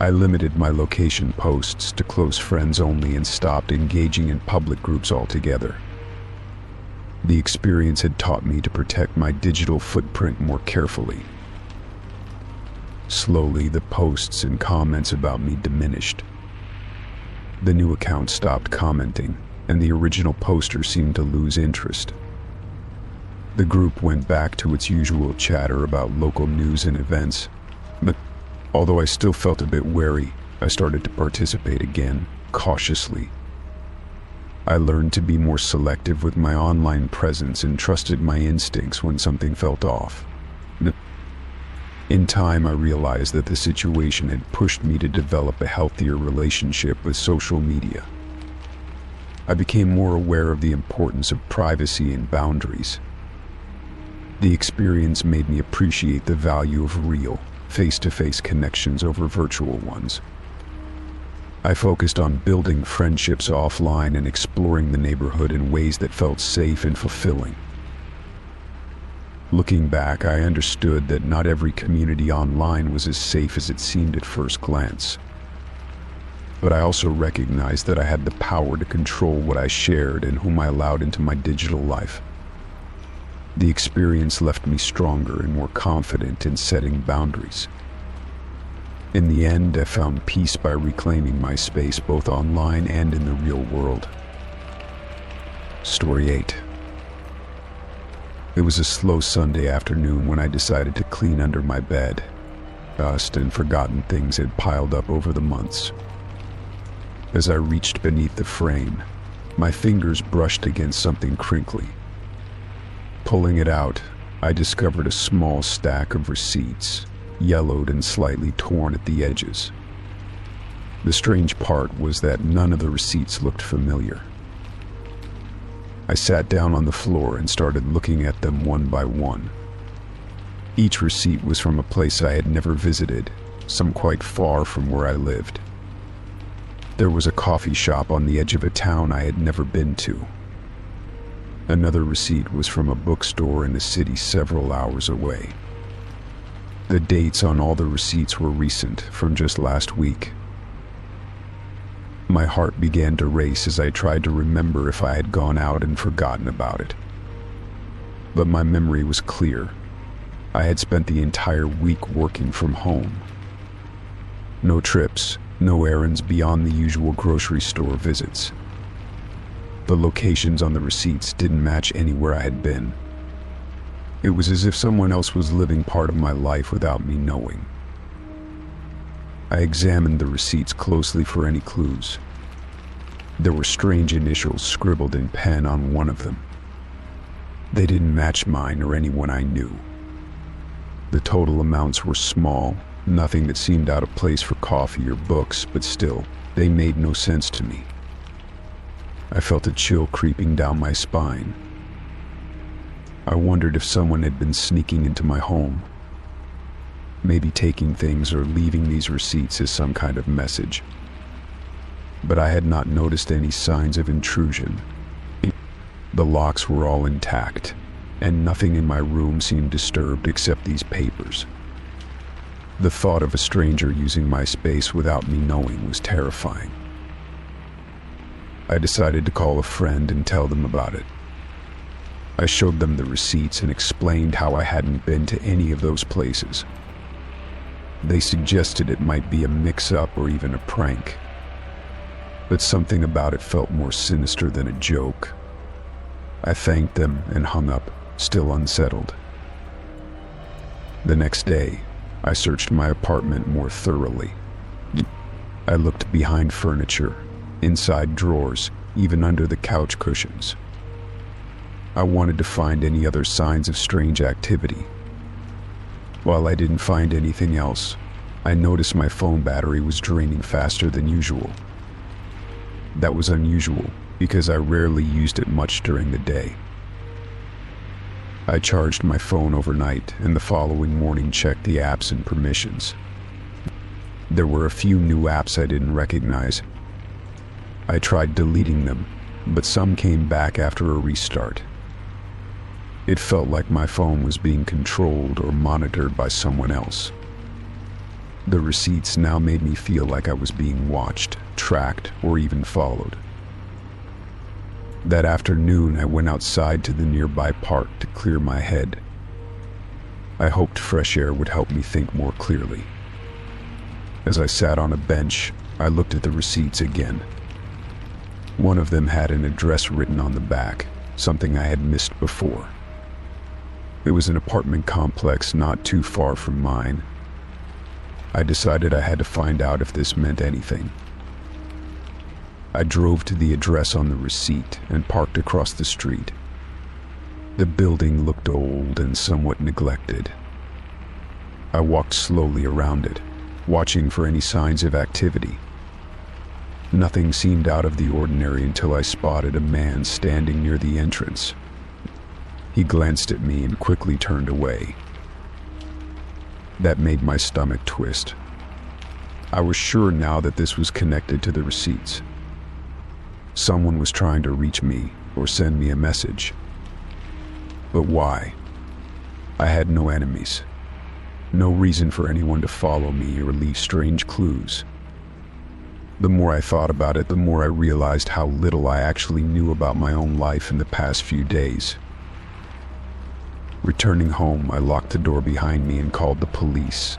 I limited my location posts to close friends only and stopped engaging in public groups altogether. The experience had taught me to protect my digital footprint more carefully. Slowly, the posts and comments about me diminished. The new account stopped commenting, and the original poster seemed to lose interest. The group went back to its usual chatter about local news and events, but although I still felt a bit wary, I started to participate again, cautiously. I learned to be more selective with my online presence and trusted my instincts when something felt off. In time, I realized that the situation had pushed me to develop a healthier relationship with social media. I became more aware of the importance of privacy and boundaries. The experience made me appreciate the value of real, face-to-face connections over virtual ones. I focused on building friendships offline and exploring the neighborhood in ways that felt safe and fulfilling. Looking back, I understood that not every community online was as safe as it seemed at first glance. But I also recognized that I had the power to control what I shared and whom I allowed into my digital life. The experience left me stronger and more confident in setting boundaries. In the end, I found peace by reclaiming my space both online and in the real world. Story 8. It was a slow Sunday afternoon when I decided to clean under my bed. Dust and forgotten things had piled up over the months. As I reached beneath the frame, my fingers brushed against something crinkly. Pulling it out, I discovered a small stack of receipts, yellowed and slightly torn at the edges. The strange part was that none of the receipts looked familiar. I sat down on the floor and started looking at them one by one. Each receipt was from a place I had never visited, some quite far from where I lived. There was a coffee shop on the edge of a town I had never been to. Another receipt was from a bookstore in a city several hours away. The dates on all the receipts were recent, from just last week. My heart began to race as I tried to remember if I had gone out and forgotten about it. But my memory was clear. I had spent the entire week working from home. No trips, no errands beyond the usual grocery store visits. The locations on the receipts didn't match anywhere I had been. It was as if someone else was living part of my life without me knowing. I examined the receipts closely for any clues. There were strange initials scribbled in pen on one of them. They didn't match mine or anyone I knew. The total amounts were small, nothing that seemed out of place for coffee or books, but still, they made no sense to me. I felt a chill creeping down my spine. I wondered if someone had been sneaking into my home, maybe taking things or leaving these receipts as some kind of message. But I had not noticed any signs of intrusion. The locks were all intact, and nothing in my room seemed disturbed except these papers. The thought of a stranger using my space without me knowing was terrifying. I decided to call a friend and tell them about it. I showed them the receipts and explained how I hadn't been to any of those places. They suggested it might be a mix-up or even a prank. But something about it felt more sinister than a joke. I thanked them and hung up, still unsettled. The next day, I searched my apartment more thoroughly. I looked behind furniture, inside drawers, even under the couch cushions. I wanted to find any other signs of strange activity. While I didn't find anything else, I noticed my phone battery was draining faster than usual. That was unusual because I rarely used it much during the day. I charged my phone overnight and the following morning checked the apps and permissions. There were a few new apps I didn't recognize. I tried deleting them, but some came back after a restart. It felt like my phone was being controlled or monitored by someone else. The receipts now made me feel like I was being watched, tracked, or even followed. That afternoon, I went outside to the nearby park to clear my head. I hoped fresh air would help me think more clearly. As I sat on a bench, I looked at the receipts again. One of them had an address written on the back, something I had missed before. It was an apartment complex not too far from mine. I decided I had to find out if this meant anything. I drove to the address on the receipt and parked across the street. The building looked old and somewhat neglected. I walked slowly around it, watching for any signs of activity. Nothing seemed out of the ordinary until I spotted a man standing near the entrance. He glanced at me and quickly turned away. That made my stomach twist. I was sure now that this was connected to the receipts. Someone was trying to reach me or send me a message. But why? I had no enemies. No reason for anyone to follow me or leave strange clues. The more I thought about it, the more I realized how little I actually knew about my own life in the past few days. Returning home, I locked the door behind me and called the police.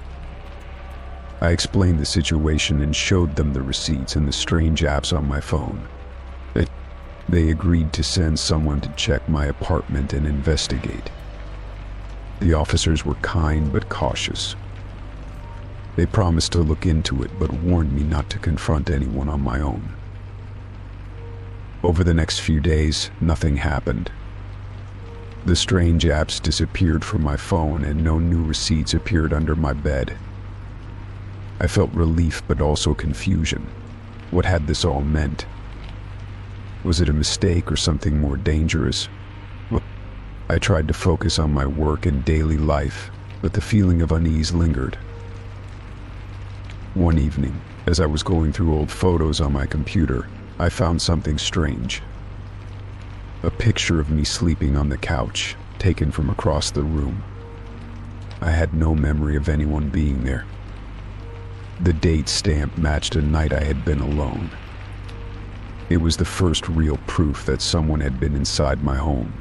I explained the situation and showed them the receipts and the strange apps on my phone. They agreed to send someone to check my apartment and investigate. The officers were kind but cautious. They promised to look into it but warned me not to confront anyone on my own. Over the next few days, nothing happened. The strange apps disappeared from my phone and no new receipts appeared under my bed. I felt relief but also confusion. What had this all meant? Was it a mistake or something more dangerous? I tried to focus on my work and daily life, but the feeling of unease lingered. One evening, as I was going through old photos on my computer, I found something strange. A picture of me sleeping on the couch, taken from across the room. I had no memory of anyone being there. The date stamp matched a night I had been alone. It was the first real proof that someone had been inside my home.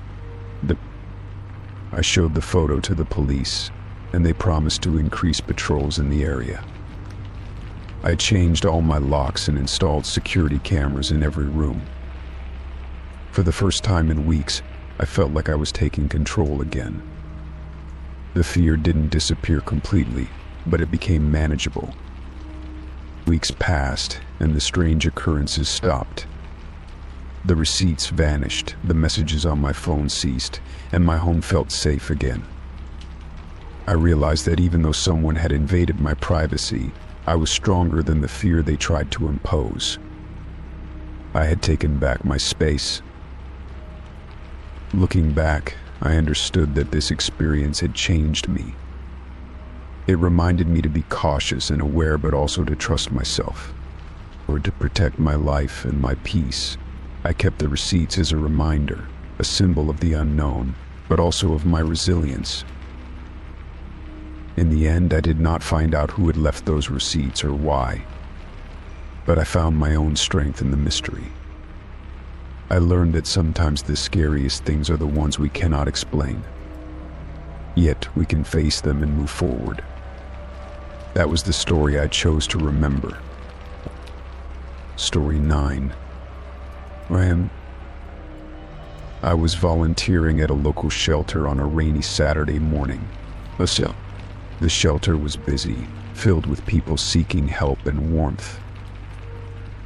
I showed the photo to the police, and they promised to increase patrols in the area. I changed all my locks and installed security cameras in every room. For the first time in weeks, I felt like I was taking control again. The fear didn't disappear completely, but it became manageable. Weeks passed, and the strange occurrences stopped. The receipts vanished, the messages on my phone ceased, and my home felt safe again. I realized that even though someone had invaded my privacy, I was stronger than the fear they tried to impose. I had taken back my space. Looking back, I understood that this experience had changed me. It reminded me to be cautious and aware, but also to trust myself. Or to protect my life and my peace, I kept the receipts as a reminder, a symbol of the unknown, but also of my resilience. In the end, I did not find out who had left those receipts or why, but I found my own strength in the mystery. I learned that sometimes the scariest things are the ones we cannot explain. Yet we can face them and move forward. That was the story I chose to remember. Story 9. I was volunteering at a local shelter on a rainy Saturday morning. The shelter was busy, filled with people seeking help and warmth.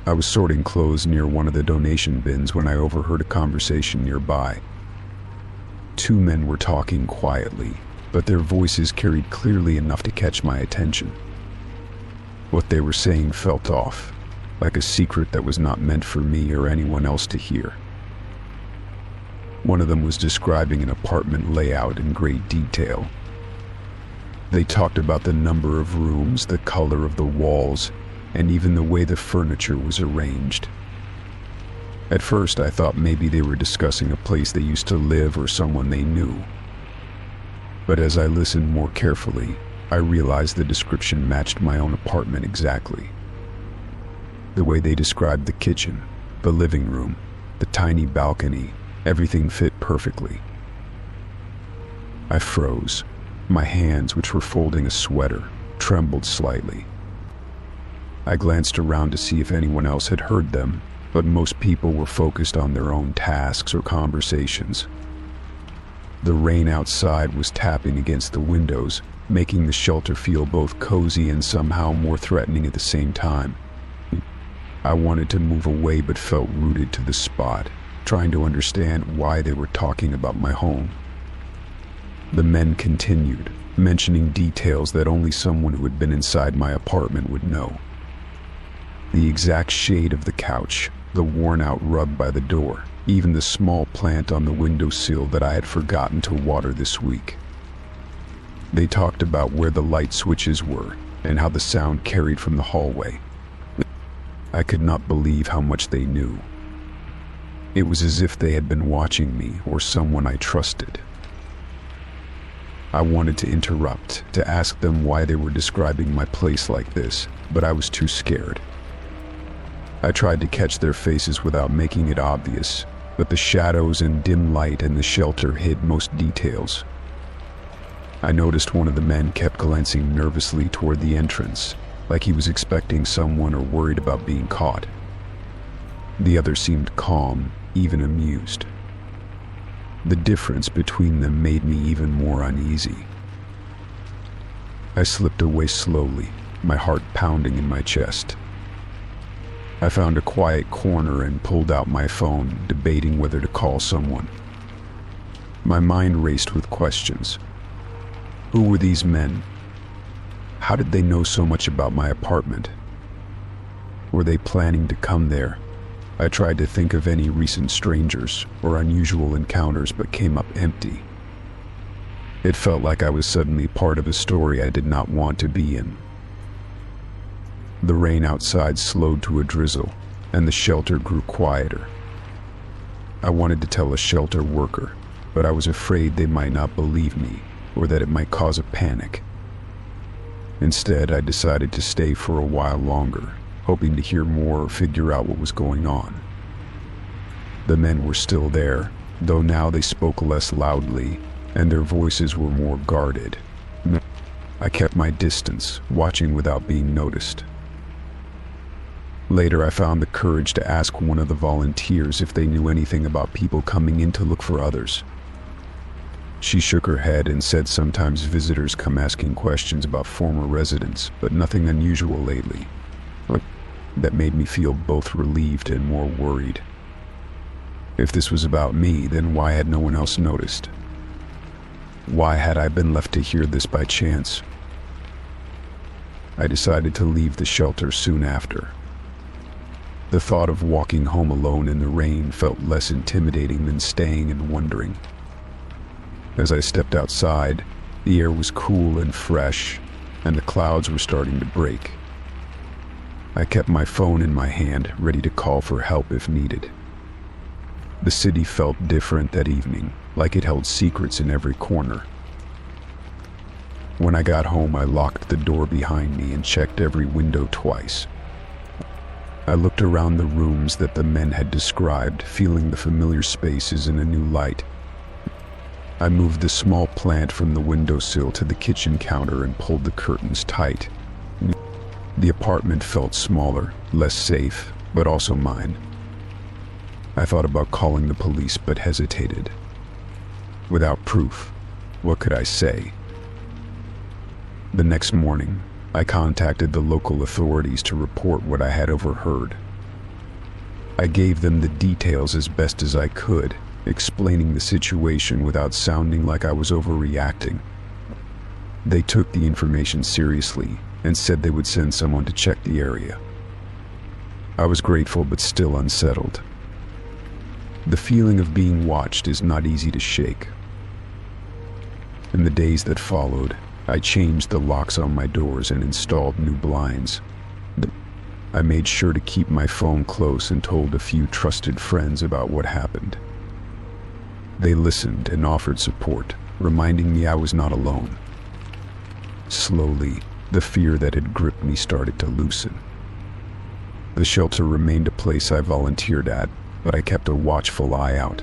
I was sorting clothes near one of the donation bins when I overheard a conversation nearby. Two men were talking quietly, but their voices carried clearly enough to catch my attention. What they were saying felt off, like a secret that was not meant for me or anyone else to hear. One of them was describing an apartment layout in great detail. They talked about the number of rooms, the color of the walls, and even the way the furniture was arranged. At first, I thought maybe they were discussing a place they used to live or someone they knew. But as I listened more carefully, I realized the description matched my own apartment exactly. The way they described the kitchen, the living room, the tiny balcony, everything fit perfectly. I froze. My hands, which were folding a sweater, trembled slightly. I glanced around to see if anyone else had heard them, but most people were focused on their own tasks or conversations. The rain outside was tapping against the windows, making the shelter feel both cozy and somehow more threatening at the same time. I wanted to move away but felt rooted to the spot, trying to understand why they were talking about my home. The men continued, mentioning details that only someone who had been inside my apartment would know. The exact shade of the couch, the worn-out rug by the door, even the small plant on the windowsill that I had forgotten to water this week. They talked about where the light switches were and how the sound carried from the hallway. I could not believe how much they knew. It was as if they had been watching me or someone I trusted. I wanted to interrupt, to ask them why they were describing my place like this, but I was too scared. I tried to catch their faces without making it obvious, but the shadows and dim light in the shelter hid most details. I noticed one of the men kept glancing nervously toward the entrance, like he was expecting someone or worried about being caught. The other seemed calm, even amused. The difference between them made me even more uneasy. I slipped away slowly, my heart pounding in my chest. I found a quiet corner and pulled out my phone, debating whether to call someone. My mind raced with questions. Who were these men? How did they know so much about my apartment? Were they planning to come there? I tried to think of any recent strangers or unusual encounters, but came up empty. It felt like I was suddenly part of a story I did not want to be in. The rain outside slowed to a drizzle, and the shelter grew quieter. I wanted to tell a shelter worker, but I was afraid they might not believe me, or that it might cause a panic. Instead, I decided to stay for a while longer, hoping to hear more or figure out what was going on. The men were still there, though now they spoke less loudly, and their voices were more guarded. I kept my distance, watching without being noticed. Later, I found the courage to ask one of the volunteers if they knew anything about people coming in to look for others. She shook her head and said sometimes visitors come asking questions about former residents, but nothing unusual lately. That made me feel both relieved and more worried. If this was about me, then why had no one else noticed? Why had I been left to hear this by chance? I decided to leave the shelter soon after. The thought of walking home alone in the rain felt less intimidating than staying and wondering. As I stepped outside, the air was cool and fresh, and the clouds were starting to break. I kept my phone in my hand, ready to call for help if needed. The city felt different that evening, like it held secrets in every corner. When I got home, I locked the door behind me and checked every window twice. I looked around the rooms that the men had described, feeling the familiar spaces in a new light. I moved the small plant from the windowsill to the kitchen counter and pulled the curtains tight. The apartment felt smaller, less safe, but also mine. I thought about calling the police, but hesitated. Without proof, what could I say? The next morning, I contacted the local authorities to report what I had overheard. I gave them the details as best as I could, explaining the situation without sounding like I was overreacting. They took the information seriously and said they would send someone to check the area. I was grateful but still unsettled. The feeling of being watched is not easy to shake. In the days that followed, I changed the locks on my doors and installed new blinds. I made sure to keep my phone close and told a few trusted friends about what happened. They listened and offered support, reminding me I was not alone. Slowly, the fear that had gripped me started to loosen. The shelter remained a place I volunteered at, but I kept a watchful eye out.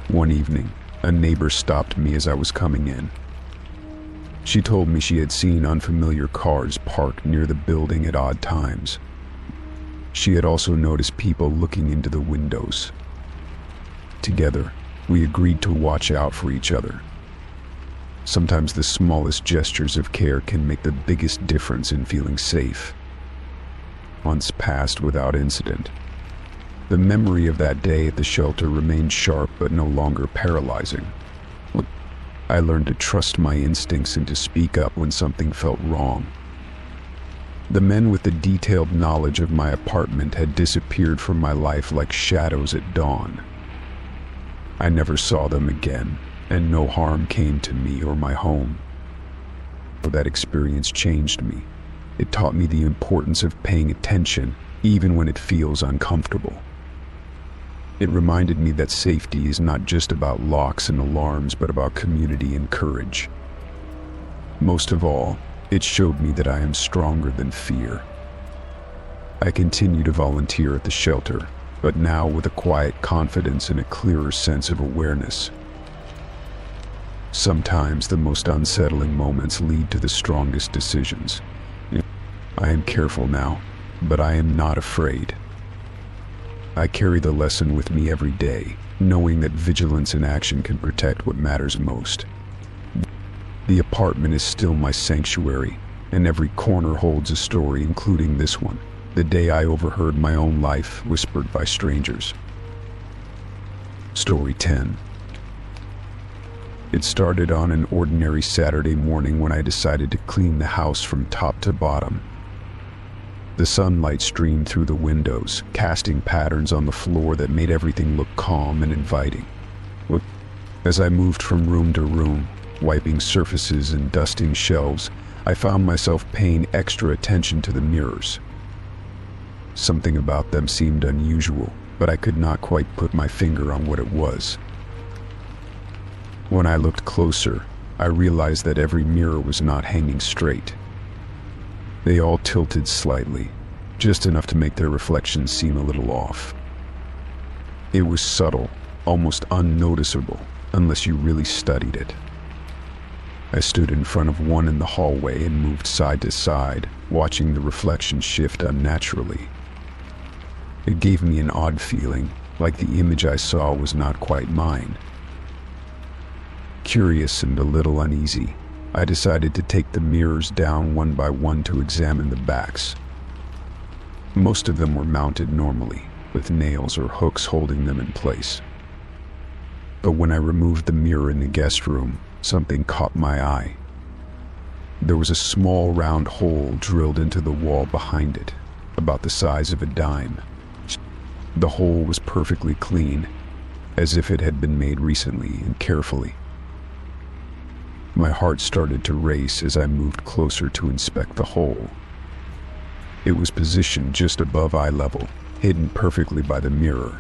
One evening, a neighbor stopped me as I was coming in. She told me she had seen unfamiliar cars parked near the building at odd times. She had also noticed people looking into the windows. Together, we agreed to watch out for each other. Sometimes the smallest gestures of care can make the biggest difference in feeling safe. Months passed without incident. The memory of that day at the shelter remained sharp but no longer paralyzing. I learned to trust my instincts and to speak up when something felt wrong. The men with the detailed knowledge of my apartment had disappeared from my life like shadows at dawn. I never saw them again, and no harm came to me or my home. That experience changed me. It taught me the importance of paying attention, even when it feels uncomfortable. It reminded me that safety is not just about locks and alarms, but about community and courage. Most of all, it showed me that I am stronger than fear. I continue to volunteer at the shelter, but now with a quiet confidence and a clearer sense of awareness. Sometimes the most unsettling moments lead to the strongest decisions. I am careful now, but I am not afraid. I carry the lesson with me every day, knowing that vigilance in action can protect what matters most. The apartment is still my sanctuary, and every corner holds a story, including this one, the day I overheard my own life whispered by strangers. Story 10. It started on an ordinary Saturday morning when I decided to clean the house from top to bottom. The sunlight streamed through the windows, casting patterns on the floor that made everything look calm and inviting. As I moved from room to room, wiping surfaces and dusting shelves, I found myself paying extra attention to the mirrors. Something about them seemed unusual, but I could not quite put my finger on what it was. When I looked closer, I realized that every mirror was not hanging straight. They all tilted slightly, just enough to make their reflections seem a little off. It was subtle, almost unnoticeable, unless you really studied it. I stood in front of one in the hallway and moved side to side, watching the reflection shift unnaturally. It gave me an odd feeling, like the image I saw was not quite mine. Curious and a little uneasy, I decided to take the mirrors down one by one to examine the backs. Most of them were mounted normally, with nails or hooks holding them in place. But when I removed the mirror in the guest room, something caught my eye. There was a small round hole drilled into the wall behind it, about the size of a dime. The hole was perfectly clean, as if it had been made recently and carefully. My heart started to race as I moved closer to inspect the hole. It was positioned just above eye level, hidden perfectly by the mirror.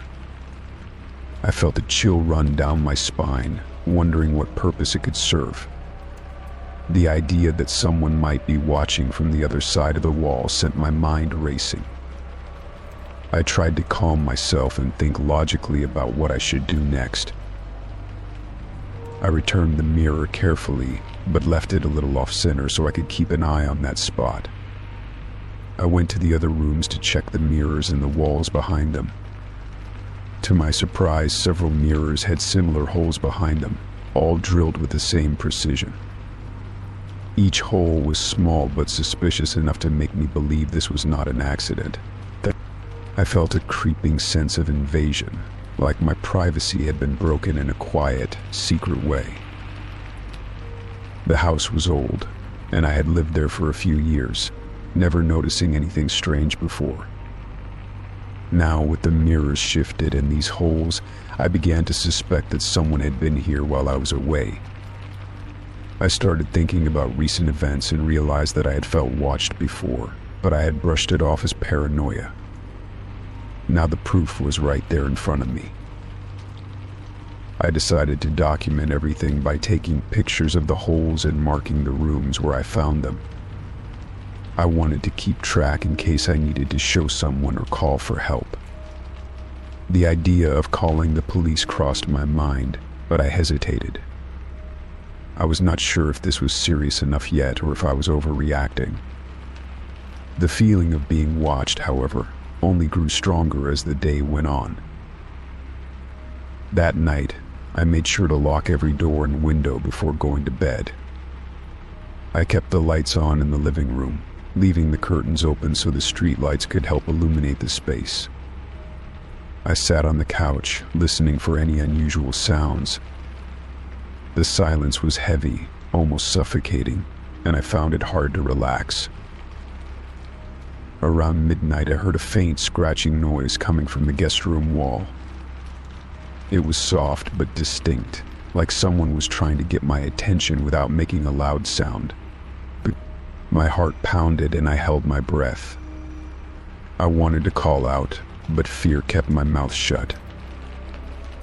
I felt a chill run down my spine, wondering what purpose it could serve. The idea that someone might be watching from the other side of the wall sent my mind racing. I tried to calm myself and think logically about what I should do next. I returned the mirror carefully, but left it a little off-center so I could keep an eye on that spot. I went to the other rooms to check the mirrors and the walls behind them. To my surprise, several mirrors had similar holes behind them, all drilled with the same precision. Each hole was small but suspicious enough to make me believe this was not an accident. I felt a creeping sense of invasion, like my privacy had been broken in a quiet, secret way. The house was old, and I had lived there for a few years, never noticing anything strange before. Now, with the mirrors shifted and these holes, I began to suspect that someone had been here while I was away. I started thinking about recent events and realized that I had felt watched before, but I had brushed it off as paranoia. Now the proof was right there in front of me. I decided to document everything by taking pictures of the holes and marking the rooms where I found them. I wanted to keep track in case I needed to show someone or call for help. The idea of calling the police crossed my mind, but I hesitated. I was not sure if this was serious enough yet or if I was overreacting. The feeling of being watched, however, only grew stronger as the day went on. That night, I made sure to lock every door and window before going to bed. I kept the lights on in the living room, leaving the curtains open so the street lights could help illuminate the space. I sat on the couch, listening for any unusual sounds. The silence was heavy, almost suffocating, and I found it hard to relax. Around midnight, I heard a faint scratching noise coming from the guest room wall. It was soft but distinct, like someone was trying to get my attention without making a loud sound. My heart pounded and I held my breath. I wanted to call out, but fear kept my mouth shut.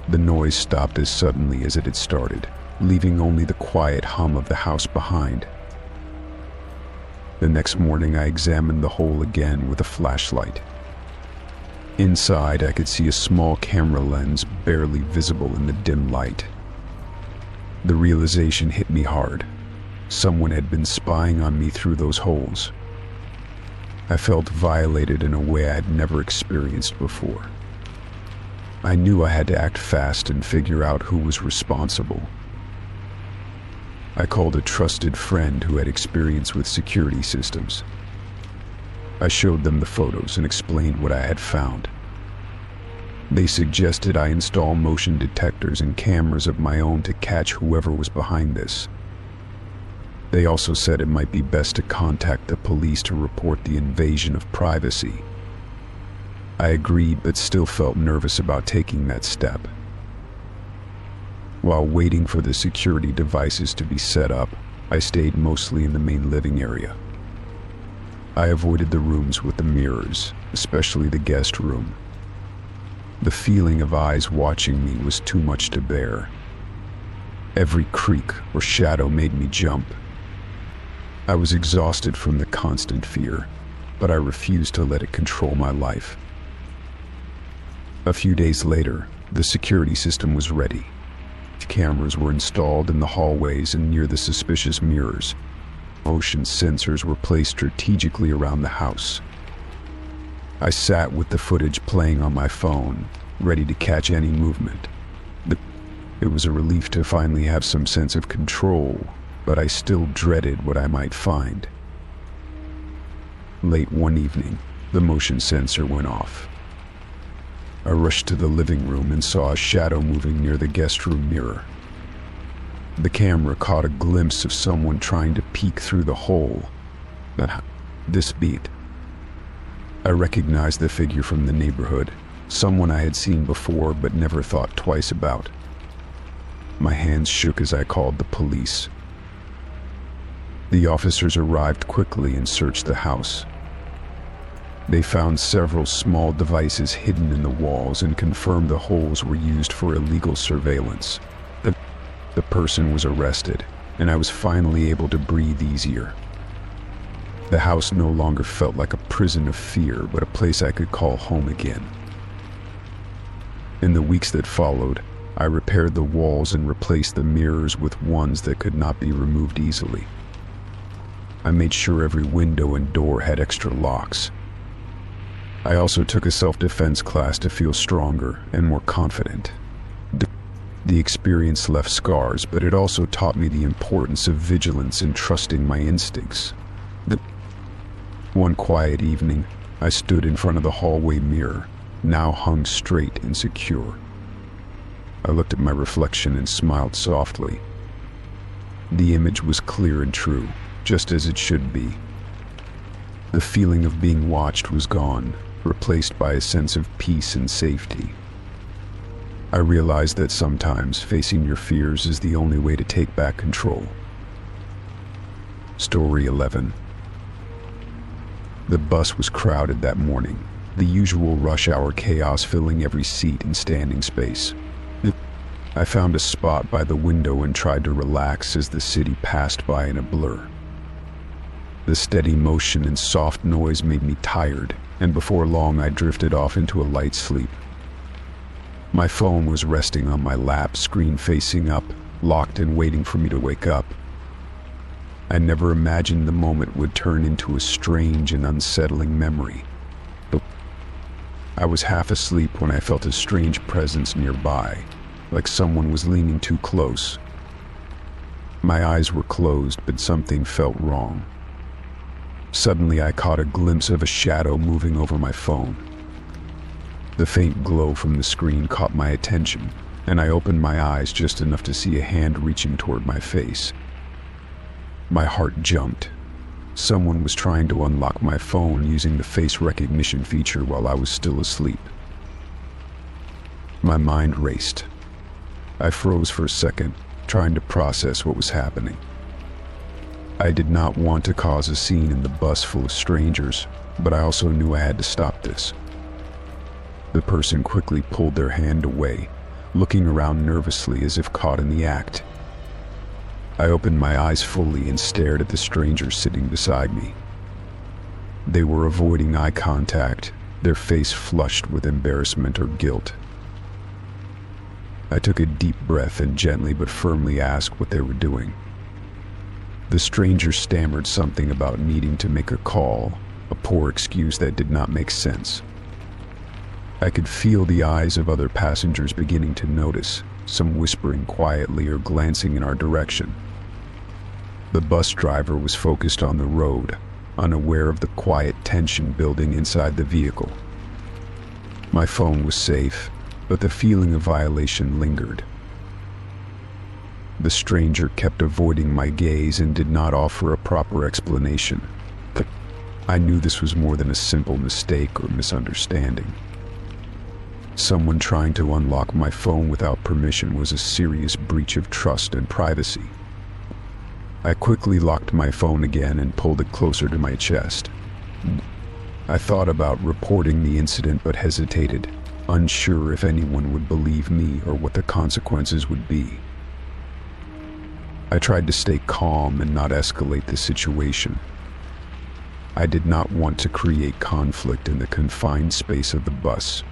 The noise stopped as suddenly as it had started, leaving only the quiet hum of the house behind. The next morning, I examined the hole again with a flashlight. Inside, I could see a small camera lens barely visible in the dim light. The realization hit me hard. Someone had been spying on me through those holes. I felt violated in a way I had never experienced before. I knew I had to act fast and figure out who was responsible. I called a trusted friend who had experience with security systems. I showed them the photos and explained what I had found. They suggested I install motion detectors and cameras of my own to catch whoever was behind this. They also said it might be best to contact the police to report the invasion of privacy. I agreed, but still felt nervous about taking that step. While waiting for the security devices to be set up, I stayed mostly in the main living area. I avoided the rooms with the mirrors, especially the guest room. The feeling of eyes watching me was too much to bear. Every creak or shadow made me jump. I was exhausted from the constant fear, but I refused to let it control my life. A few days later, the security system was ready. Cameras were installed in the hallways and near the suspicious mirrors. Motion sensors were placed strategically around the house. I sat with the footage playing on my phone, ready to catch any movement. It was a relief to finally have some sense of control, but I still dreaded what I might find. Late one evening, the motion sensor went off. I rushed to the living room and saw a shadow moving near the guest room mirror. The camera caught a glimpse of someone trying to peek through the hole. This beat. I recognized the figure from the neighborhood, someone I had seen before but never thought twice about. My hands shook as I called the police. The officers arrived quickly and searched the house. They found several small devices hidden in the walls and confirmed the holes were used for illegal surveillance. The person was arrested, and I was finally able to breathe easier. The house no longer felt like a prison of fear, but a place I could call home again. In the weeks that followed, I repaired the walls and replaced the mirrors with ones that could not be removed easily. I made sure every window and door had extra locks. I also took a self-defense class to feel stronger and more confident. The experience left scars, but it also taught me the importance of vigilance and trusting my instincts. One quiet evening, I stood in front of the hallway mirror, now hung straight and secure. I looked at my reflection and smiled softly. The image was clear and true, just as it should be. The feeling of being watched was gone, replaced by a sense of peace and safety. I realized that sometimes facing your fears is the only way to take back control. Story 11. The bus was crowded that morning, the usual rush hour chaos filling every seat and standing space. I found a spot by the window and tried to relax as the city passed by in a blur. The steady motion and soft noise made me tired, and before long I drifted off into a light sleep. My phone was resting on my lap, screen facing up, locked and waiting for me to wake up. I never imagined the moment would turn into a strange and unsettling memory. I was half asleep when I felt a strange presence nearby, like someone was leaning too close. My eyes were closed, but something felt wrong. Suddenly, I caught a glimpse of a shadow moving over my phone. The faint glow from the screen caught my attention, and I opened my eyes just enough to see a hand reaching toward my face. My heart jumped. Someone was trying to unlock my phone using the face recognition feature while I was still asleep. My mind raced. I froze for a second, trying to process what was happening. I did not want to cause a scene in the bus full of strangers, but I also knew I had to stop this. The person quickly pulled their hand away, looking around nervously as if caught in the act. I opened my eyes fully and stared at the stranger sitting beside me. They were avoiding eye contact, their face flushed with embarrassment or guilt. I took a deep breath and gently but firmly asked what they were doing. The stranger stammered something about needing to make a call, a poor excuse that did not make sense. I could feel the eyes of other passengers beginning to notice, some whispering quietly or glancing in our direction. The bus driver was focused on the road, unaware of the quiet tension building inside the vehicle. My phone was safe, but the feeling of violation lingered. The stranger kept avoiding my gaze and did not offer a proper explanation. I knew this was more than a simple mistake or misunderstanding. Someone trying to unlock my phone without permission was a serious breach of trust and privacy. I quickly locked my phone again and pulled it closer to my chest. I thought about reporting the incident but hesitated, unsure if anyone would believe me or what the consequences would be. I tried to stay calm and not escalate the situation. I did not want to create conflict in the confined space of the bus.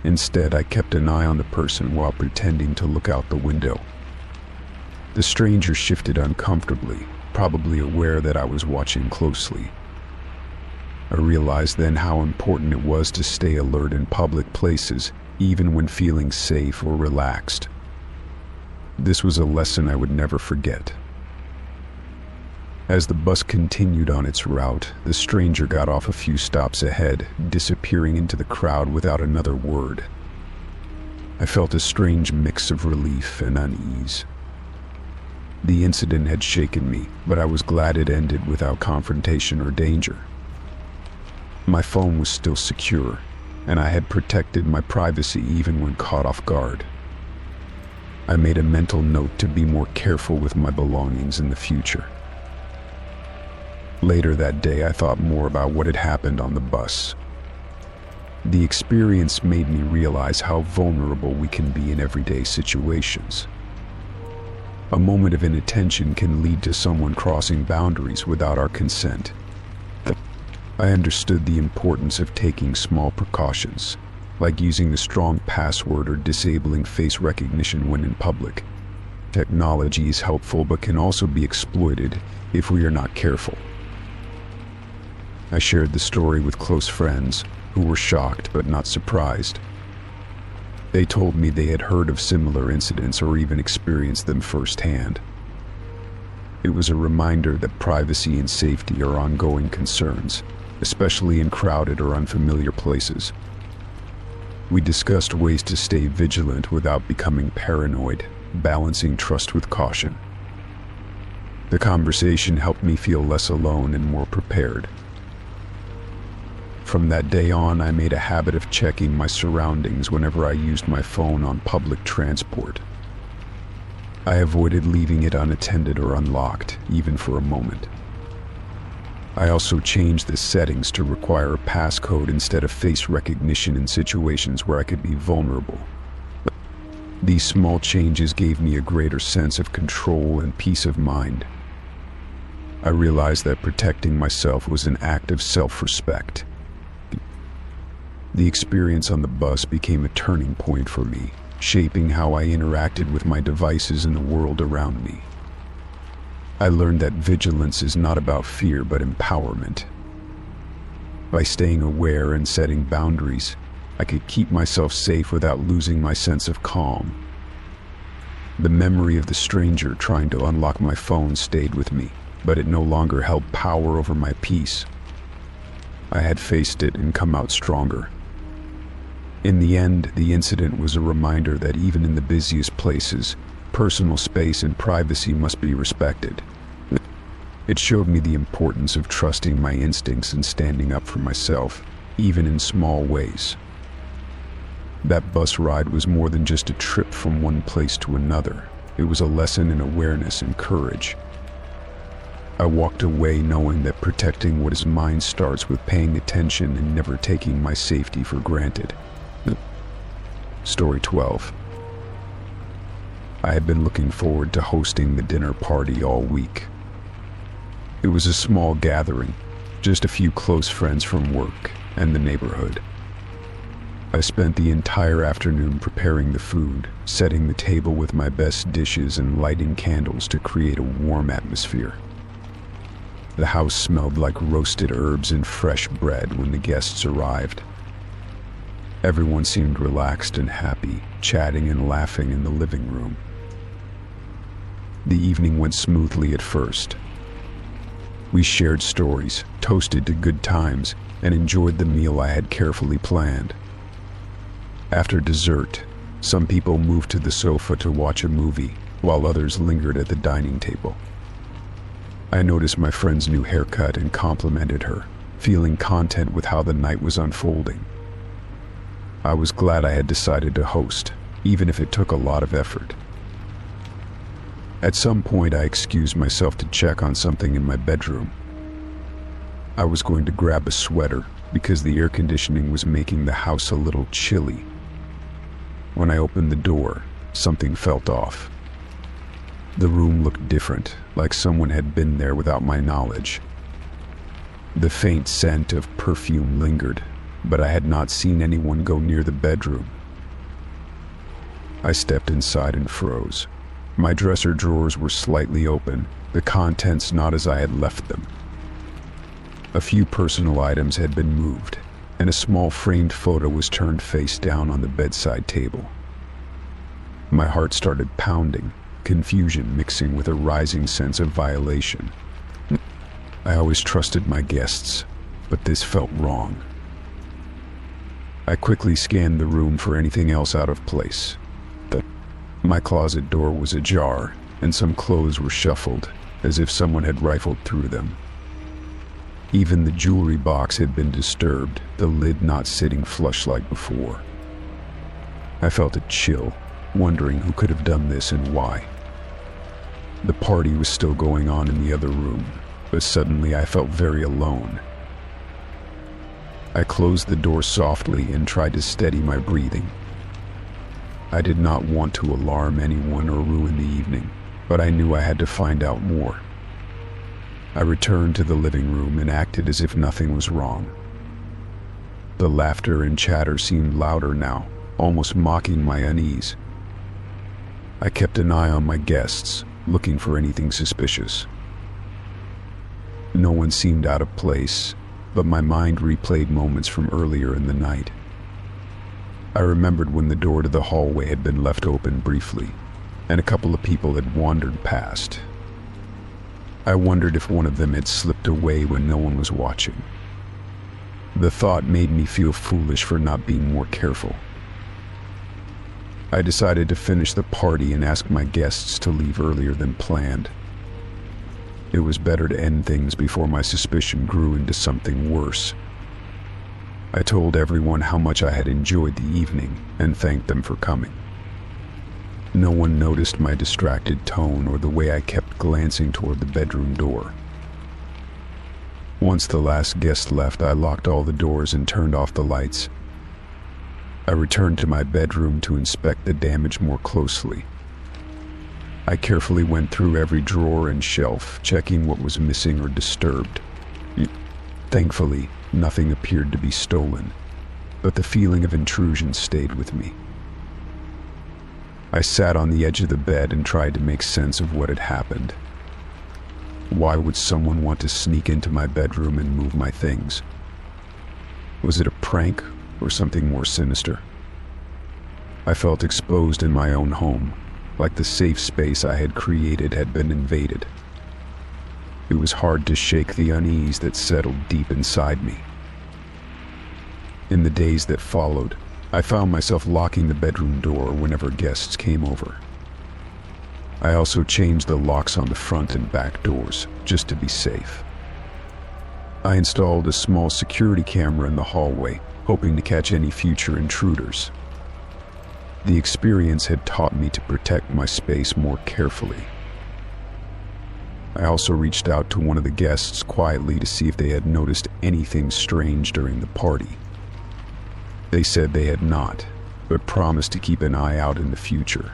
Instead, I kept an eye on the person while pretending to look out the window. The stranger shifted uncomfortably, probably aware that I was watching closely. I realized then how important it was to stay alert in public places, even when feeling safe or relaxed. This was a lesson I would never forget. As the bus continued on its route, the stranger got off a few stops ahead, disappearing into the crowd without another word. I felt a strange mix of relief and unease. The incident had shaken me, but I was glad it ended without confrontation or danger. My phone was still secure, and I had protected my privacy even when caught off guard. I made a mental note to be more careful with my belongings in the future. Later that day, I thought more about what had happened on the bus. The experience made me realize how vulnerable we can be in everyday situations. A moment of inattention can lead to someone crossing boundaries without our consent. I understood the importance of taking small precautions, like using a strong password or disabling face recognition when in public. Technology is helpful but can also be exploited if we are not careful. I shared the story with close friends who were shocked but not surprised. They told me they had heard of similar incidents or even experienced them firsthand. It was a reminder that privacy and safety are ongoing concerns, especially in crowded or unfamiliar places. We discussed ways to stay vigilant without becoming paranoid, balancing trust with caution. The conversation helped me feel less alone and more prepared. From that day on, I made a habit of checking my surroundings whenever I used my phone on public transport. I avoided leaving it unattended or unlocked, even for a moment. I also changed the settings to require a passcode instead of face recognition in situations where I could be vulnerable. These small changes gave me a greater sense of control and peace of mind. I realized that protecting myself was an act of self-respect. The experience on the bus became a turning point for me, shaping how I interacted with my devices and the world around me. I learned that vigilance is not about fear but empowerment. By staying aware and setting boundaries, I could keep myself safe without losing my sense of calm. The memory of the stranger trying to unlock my phone stayed with me, but it no longer held power over my peace. I had faced it and come out stronger. In the end, the incident was a reminder that even in the busiest places, personal space and privacy must be respected. It showed me the importance of trusting my instincts and standing up for myself, even in small ways. That bus ride was more than just a trip from one place to another. It was a lesson in awareness and courage. I walked away knowing that protecting what is mine starts with paying attention and never taking my safety for granted. Story 12. I had been looking forward to hosting the dinner party all week. It was a small gathering, just a few close friends from work and the neighborhood. I spent the entire afternoon preparing the food, setting the table with my best dishes and lighting candles to create a warm atmosphere. The house smelled like roasted herbs and fresh bread when the guests arrived. Everyone seemed relaxed and happy, chatting and laughing in the living room. The evening went smoothly at first. We shared stories, toasted to good times, and enjoyed the meal I had carefully planned. After dessert, some people moved to the sofa to watch a movie, while others lingered at the dining table. I noticed my friend's new haircut and complimented her, feeling content with how the night was unfolding. I was glad I had decided to host, even if it took a lot of effort. At some point, I excused myself to check on something in my bedroom. I was going to grab a sweater because the air conditioning was making the house a little chilly. When I opened the door, something felt off. The room looked different, like someone had been there without my knowledge. The faint scent of perfume lingered, but I had not seen anyone go near the bedroom. I stepped inside and froze. My dresser drawers were slightly open, the contents not as I had left them. A few personal items had been moved, and a small framed photo was turned face down on the bedside table. My heart started pounding, confusion mixing with a rising sense of violation. I always trusted my guests, but this felt wrong. I quickly scanned the room for anything else out of place. My closet door was ajar, and some clothes were shuffled, as if someone had rifled through them. Even the jewelry box had been disturbed, the lid not sitting flush like before. I felt a chill, wondering who could have done this and why. The party was still going on in the other room, but suddenly I felt very alone. I closed the door softly and tried to steady my breathing. I did not want to alarm anyone or ruin the evening, but I knew I had to find out more. I returned to the living room and acted as if nothing was wrong. The laughter and chatter seemed louder now, almost mocking my unease. I kept an eye on my guests, looking for anything suspicious. No one seemed out of place, but my mind replayed moments from earlier in the night. I remembered when the door to the hallway had been left open briefly, and a couple of people had wandered past. I wondered if one of them had slipped away when no one was watching. The thought made me feel foolish for not being more careful. I decided to finish the party and ask my guests to leave earlier than planned. It was better to end things before my suspicion grew into something worse. I told everyone how much I had enjoyed the evening and thanked them for coming. No one noticed my distracted tone or the way I kept glancing toward the bedroom door. Once the last guest left, I locked all the doors and turned off the lights. I returned to my bedroom to inspect the damage more closely. I carefully went through every drawer and shelf, checking what was missing or disturbed. Thankfully, nothing appeared to be stolen, but the feeling of intrusion stayed with me. I sat on the edge of the bed and tried to make sense of what had happened. Why would someone want to sneak into my bedroom and move my things? Was it a prank or something more sinister? I felt exposed in my own home, like the safe space I had created had been invaded. It was hard to shake the unease that settled deep inside me. In the days that followed, I found myself locking the bedroom door whenever guests came over. I also changed the locks on the front and back doors, just to be safe. I installed a small security camera in the hallway, hoping to catch any future intruders. The experience had taught me to protect my space more carefully. I also reached out to one of the guests quietly to see if they had noticed anything strange during the party. They said they had not, but promised to keep an eye out in the future.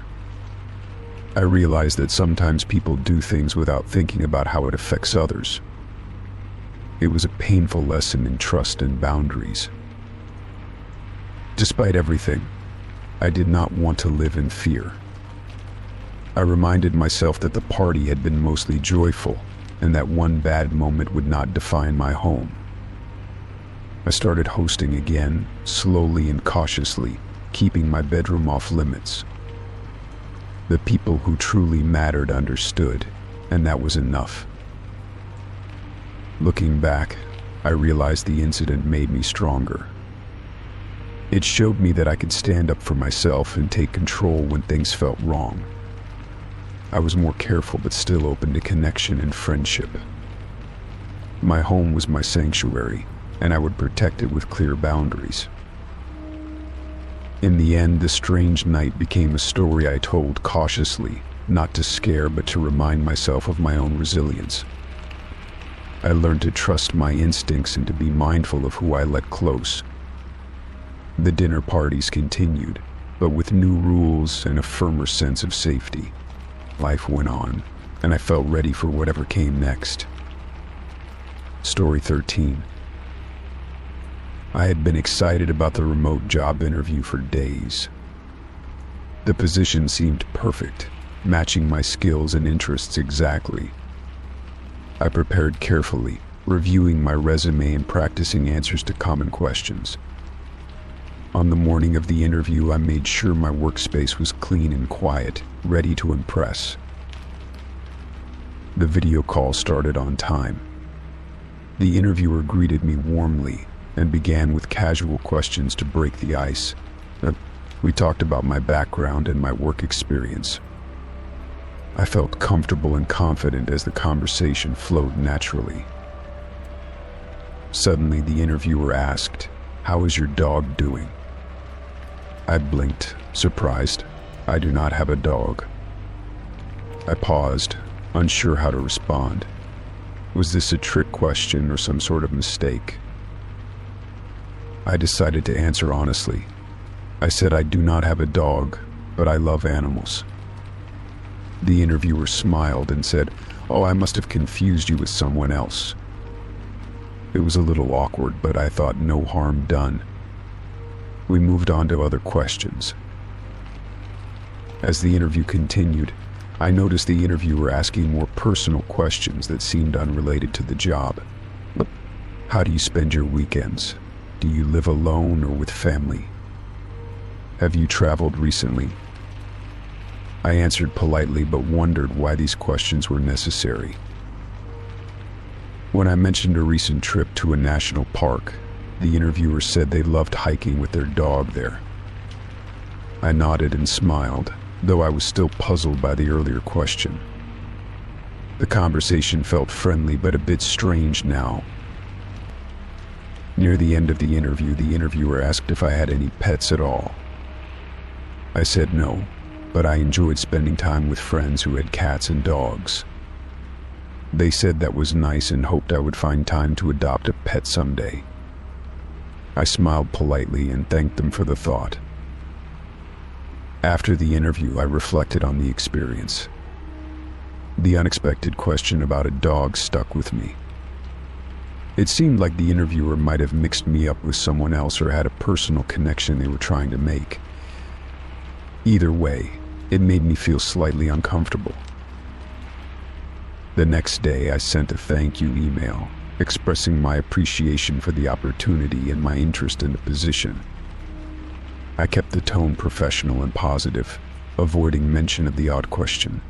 I realized that sometimes people do things without thinking about how it affects others. It was a painful lesson in trust and boundaries. Despite everything, I did not want to live in fear. I reminded myself that the party had been mostly joyful, and that one bad moment would not define my home. I started hosting again, slowly and cautiously, keeping my bedroom off limits. The people who truly mattered understood, and that was enough. Looking back, I realized the incident made me stronger. It showed me that I could stand up for myself and take control when things felt wrong. I was more careful but still open to connection and friendship. My home was my sanctuary, and I would protect it with clear boundaries. In the end, the strange night became a story I told cautiously, not to scare but to remind myself of my own resilience. I learned to trust my instincts and to be mindful of who I let close. The dinner parties continued, but with new rules and a firmer sense of safety. Life went on, and I felt ready for whatever came next. Story 13. I had been excited about the remote job interview for days. The position seemed perfect, matching my skills and interests exactly. I prepared carefully, reviewing my resume and practicing answers to common questions. On the morning of the interview, I made sure my workspace was clean and quiet, ready to impress. The video call started on time. The interviewer greeted me warmly and began with casual questions to break the ice. We talked about my background and my work experience. I felt comfortable and confident as the conversation flowed naturally. Suddenly, the interviewer asked, "How is your dog doing?" I blinked, surprised. I do not have a dog. I paused, unsure how to respond. Was this a trick question or some sort of mistake? I decided to answer honestly. I said I do not have a dog, but I love animals. The interviewer smiled and said, "Oh, I must have confused you with someone else." It was a little awkward, but I thought no harm done. We moved on to other questions. As the interview continued, I noticed the interviewer asking more personal questions that seemed unrelated to the job. How do you spend your weekends? Do you live alone or with family? Have you traveled recently? I answered politely but wondered why these questions were necessary. When I mentioned a recent trip to a national park, the interviewer said they loved hiking with their dog there. I nodded and smiled, though I was still puzzled by the earlier question. The conversation felt friendly but a bit strange now. Near the end of the interview, the interviewer asked if I had any pets at all. I said no, but I enjoyed spending time with friends who had cats and dogs. They said that was nice and hoped I would find time to adopt a pet someday. I smiled politely and thanked them for the thought. After the interview, I reflected on the experience. The unexpected question about a dog stuck with me. It seemed like the interviewer might have mixed me up with someone else or had a personal connection they were trying to make. Either way, it made me feel slightly uncomfortable. The next day, I sent a thank you email, expressing my appreciation for the opportunity and my interest in the position. I kept the tone professional and positive, avoiding mention of the odd question.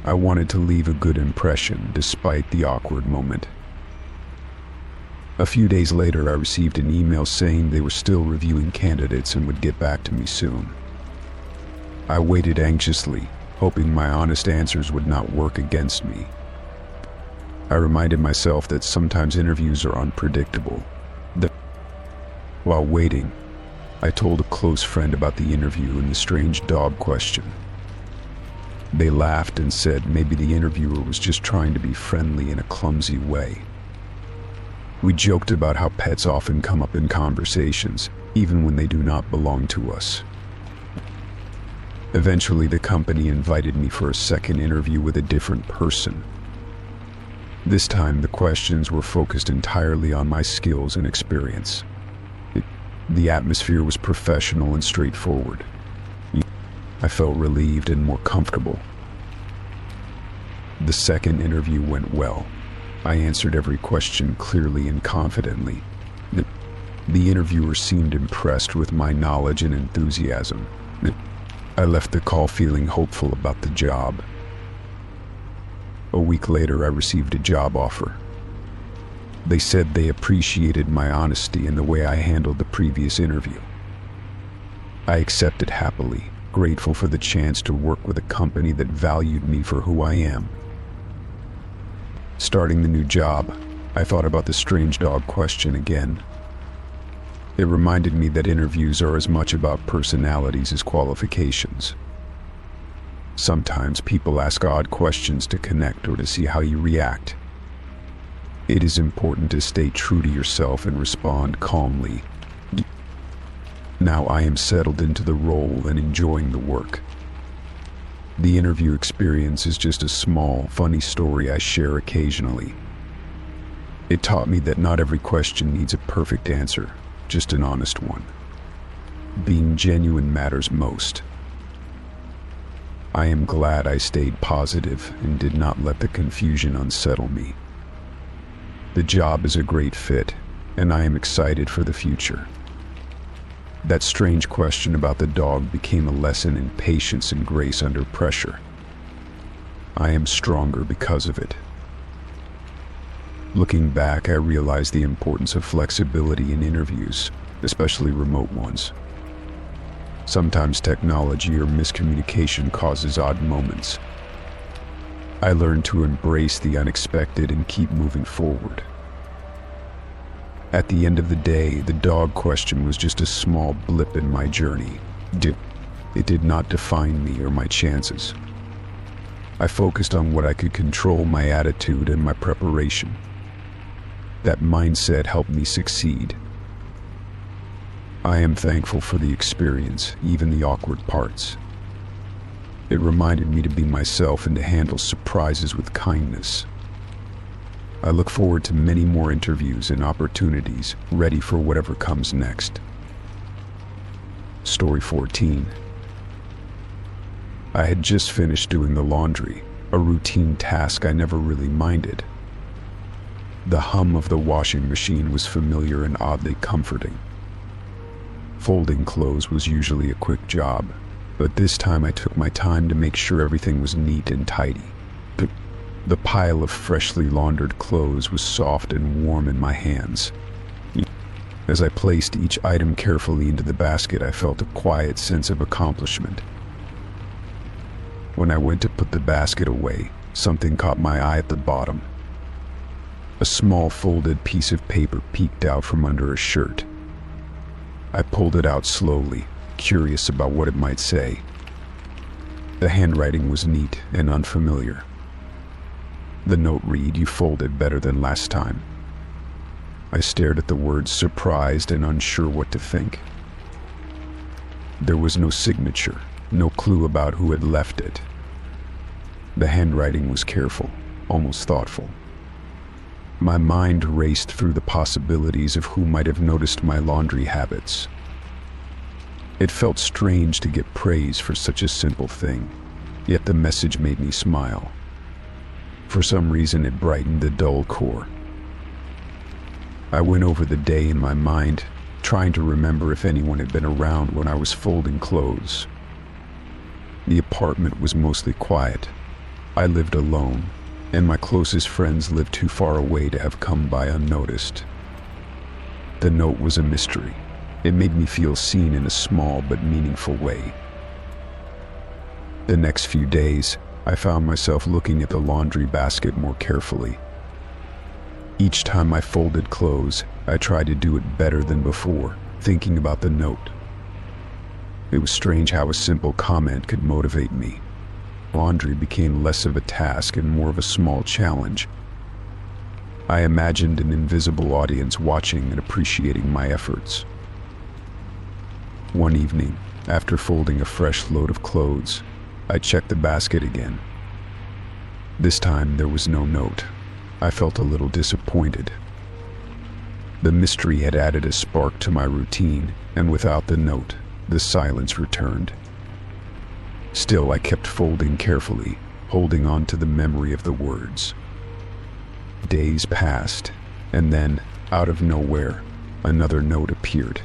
I wanted to leave a good impression despite the awkward moment. A few days later, I received an email saying they were still reviewing candidates and would get back to me soon. I waited anxiously, hoping my honest answers would not work against me. I reminded myself that sometimes interviews are unpredictable. While waiting, I told a close friend about the interview and the strange dog question. They laughed and said maybe the interviewer was just trying to be friendly in a clumsy way. We joked about how pets often come up in conversations, even when they do not belong to us. Eventually, the company invited me for a second interview with a different person. This time, the questions were focused entirely on my skills and experience. The atmosphere was professional and straightforward. I felt relieved and more comfortable. The second interview went well. I answered every question clearly and confidently. The interviewer seemed impressed with my knowledge and enthusiasm. I left the call feeling hopeful about the job. A week later, I received a job offer. They said they appreciated my honesty and the way I handled the previous interview. I accepted happily, grateful for the chance to work with a company that valued me for who I am. Starting the new job, I thought about the strange dog question again. It reminded me that interviews are as much about personalities as qualifications. Sometimes people ask odd questions to connect or to see how you react. It is important to stay true to yourself and respond calmly. Now I am settled into the role and enjoying the work. The interview experience is just a small, funny story I share occasionally. It taught me that not every question needs a perfect answer, just an honest one. Being genuine matters most. I am glad I stayed positive and did not let the confusion unsettle me. The job is a great fit, and I am excited for the future. That strange question about the dog became a lesson in patience and grace under pressure. I am stronger because of it. Looking back, I realized the importance of flexibility in interviews, especially remote ones. Sometimes technology or miscommunication causes odd moments. I learned to embrace the unexpected and keep moving forward. At the end of the day, the dog question was just a small blip in my journey. It did not define me or my chances. I focused on what I could control, my attitude and my preparation. That mindset helped me succeed. I am thankful for the experience, even the awkward parts. It reminded me to be myself and to handle surprises with kindness. I look forward to many more interviews and opportunities, ready for whatever comes next. Story 14. I had just finished doing the laundry, a routine task I never really minded. The hum of the washing machine was familiar and oddly comforting. Folding clothes was usually a quick job, but this time I took my time to make sure everything was neat and tidy. The pile of freshly laundered clothes was soft and warm in my hands. As I placed each item carefully into the basket, I felt a quiet sense of accomplishment. When I went to put the basket away, something caught my eye at the bottom. A small folded piece of paper peeked out from under a shirt. I pulled it out slowly, curious about what it might say. The handwriting was neat and unfamiliar. The note read, "You folded better than last time." I stared at the words, surprised and unsure what to think. There was no signature, no clue about who had left it. The handwriting was careful, almost thoughtful. My mind raced through the possibilities of who might have noticed my laundry habits. It felt strange to get praise for such a simple thing, yet the message made me smile. For some reason, it brightened the dull core. I went over the day in my mind, trying to remember if anyone had been around when I was folding clothes. The apartment was mostly quiet. I lived alone, and my closest friends lived too far away to have come by unnoticed. The note was a mystery. It made me feel seen in a small but meaningful way. The next few days, I found myself looking at the laundry basket more carefully. Each time I folded clothes, I tried to do it better than before, thinking about the note. It was strange how a simple comment could motivate me. Laundry became less of a task and more of a small challenge. I imagined an invisible audience watching and appreciating my efforts. One evening, after folding a fresh load of clothes, I checked the basket again. This time there was no note. I felt a little disappointed. The mystery had added a spark to my routine, and without the note, the silence returned. Still, I kept folding carefully, holding on to the memory of the words. Days passed, and then, out of nowhere, another note appeared.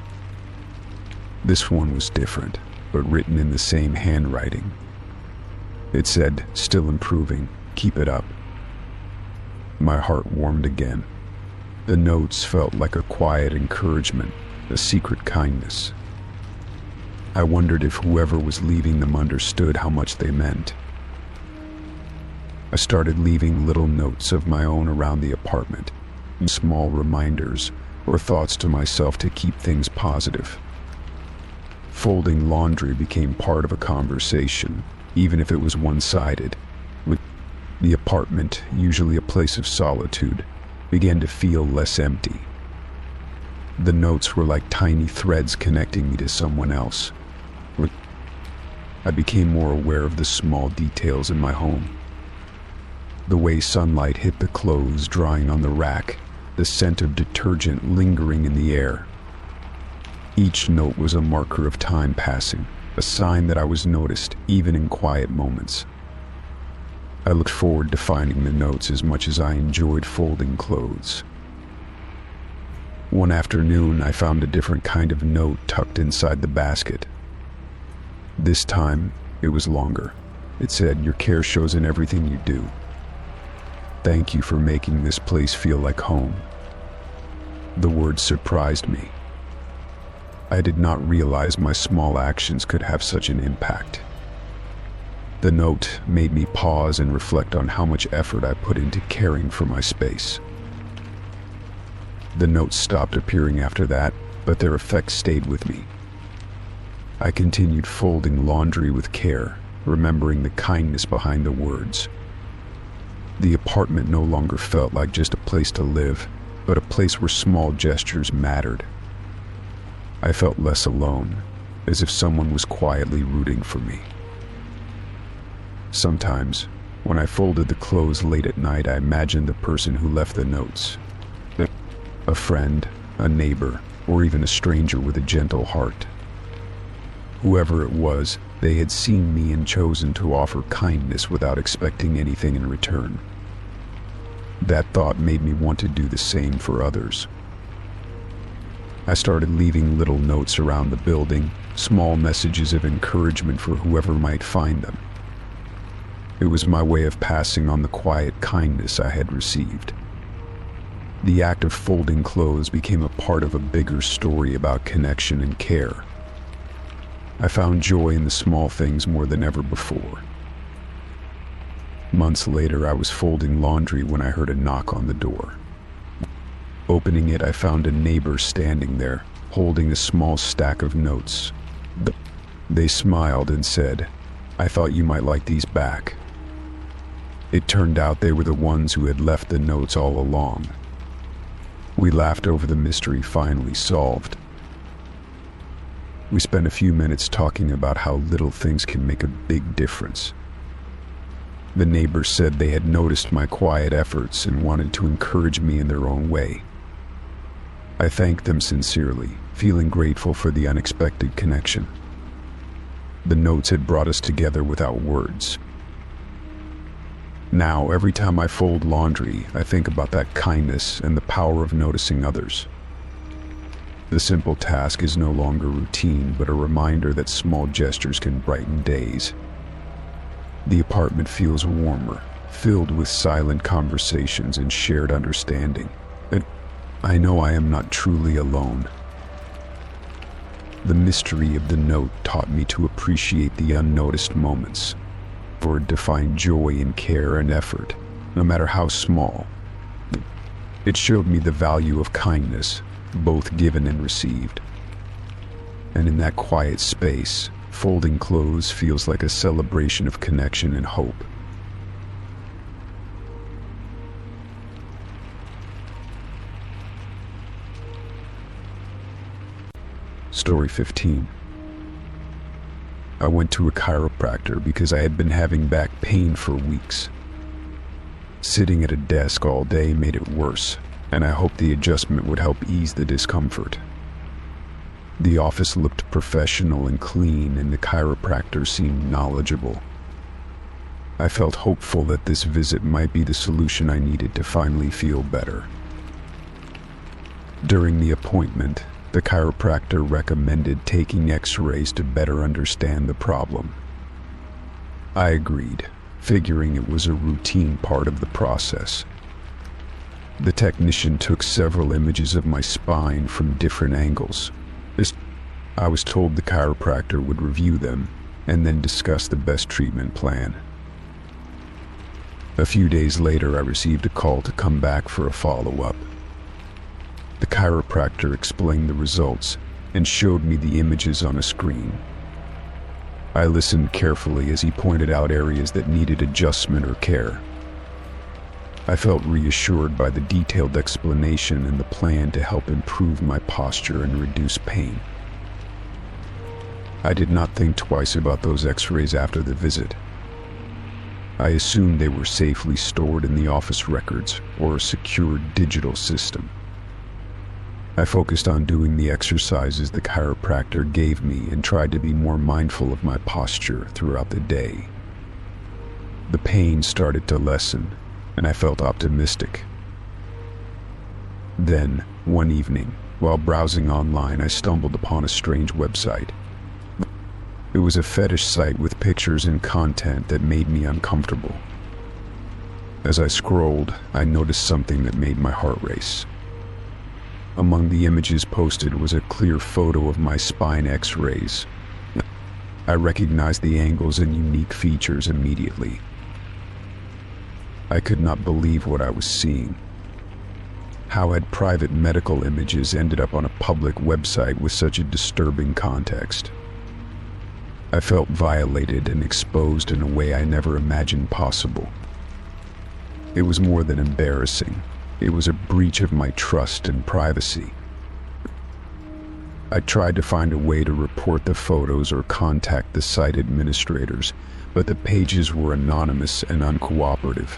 This one was different, but written in the same handwriting. It said, "Still improving, keep it up." My heart warmed again. The notes felt like a quiet encouragement, a secret kindness. I wondered if whoever was leaving them understood how much they meant. I started leaving little notes of my own around the apartment, small reminders or thoughts to myself to keep things positive. Folding laundry became part of a conversation, even if it was one-sided. The apartment, usually a place of solitude, began to feel less empty. The notes were like tiny threads connecting me to someone else. I became more aware of the small details in my home. The way sunlight hit the clothes drying on the rack, the scent of detergent lingering in the air. Each note was a marker of time passing, a sign that I was noticed, even in quiet moments. I looked forward to finding the notes as much as I enjoyed folding clothes. One afternoon, I found a different kind of note tucked inside the basket. This time, it was longer. It said, "Your care shows in everything you do. Thank you for making this place feel like home." The words surprised me. I did not realize my small actions could have such an impact. The note made me pause and reflect on how much effort I put into caring for my space. The notes stopped appearing after that, but their effect stayed with me. I continued folding laundry with care, remembering the kindness behind the words. The apartment no longer felt like just a place to live, but a place where small gestures mattered. I felt less alone, as if someone was quietly rooting for me. Sometimes, when I folded the clothes late at night, I imagined the person who left the notes. A friend, a neighbor, or even a stranger with a gentle heart. Whoever it was, they had seen me and chosen to offer kindness without expecting anything in return. That thought made me want to do the same for others. I started leaving little notes around the building, small messages of encouragement for whoever might find them. It was my way of passing on the quiet kindness I had received. The act of folding clothes became a part of a bigger story about connection and care. I found joy in the small things more than ever before. Months later, I was folding laundry when I heard a knock on the door. Opening it, I found a neighbor standing there, holding a small stack of notes. They smiled and said, "I thought you might like these back." It turned out they were the ones who had left the notes all along. We laughed over the mystery finally solved. We spent a few minutes talking about how little things can make a big difference. The neighbors said they had noticed my quiet efforts and wanted to encourage me in their own way. I thanked them sincerely, feeling grateful for the unexpected connection. The notes had brought us together without words. Now, every time I fold laundry, I think about that kindness and the power of noticing others. The simple task is no longer routine, but a reminder that small gestures can brighten days. The apartment feels warmer, filled with silent conversations and shared understanding. And I know I am not truly alone. The mystery of the note taught me to appreciate the unnoticed moments, or to find joy in care and effort, no matter how small. It showed me the value of kindness, both given and received. And in that quiet space, folding clothes feels like a celebration of connection and hope. Story 15. I went to a chiropractor because I had been having back pain for weeks. Sitting at a desk all day made it worse, and I hoped the adjustment would help ease the discomfort. The office looked professional and clean, and the chiropractor seemed knowledgeable. I felt hopeful that this visit might be the solution I needed to finally feel better. During the appointment, the chiropractor recommended taking X-rays to better understand the problem. I agreed, figuring it was a routine part of the process. The technician took several images of my spine from different angles. I was told the chiropractor would review them and then discuss the best treatment plan. A few days later, I received a call to come back for a follow-up. The chiropractor explained the results and showed me the images on a screen. I listened carefully as he pointed out areas that needed adjustment or care. I felt reassured by the detailed explanation and the plan to help improve my posture and reduce pain. I did not think twice about those X-rays after the visit. I assumed they were safely stored in the office records or a secure digital system. I focused on doing the exercises the chiropractor gave me and tried to be more mindful of my posture throughout the day. The pain started to lessen, and I felt optimistic. Then, one evening, while browsing online, I stumbled upon a strange website. It was a fetish site with pictures and content that made me uncomfortable. As I scrolled, I noticed something that made my heart race. Among the images posted was a clear photo of my spine X-rays. I recognized the angles and unique features immediately. I could not believe what I was seeing. How had private medical images ended up on a public website with such a disturbing context? I felt violated and exposed in a way I never imagined possible. It was more than embarrassing. It was a breach of my trust and privacy. I tried to find a way to report the photos or contact the site administrators, but the pages were anonymous and uncooperative.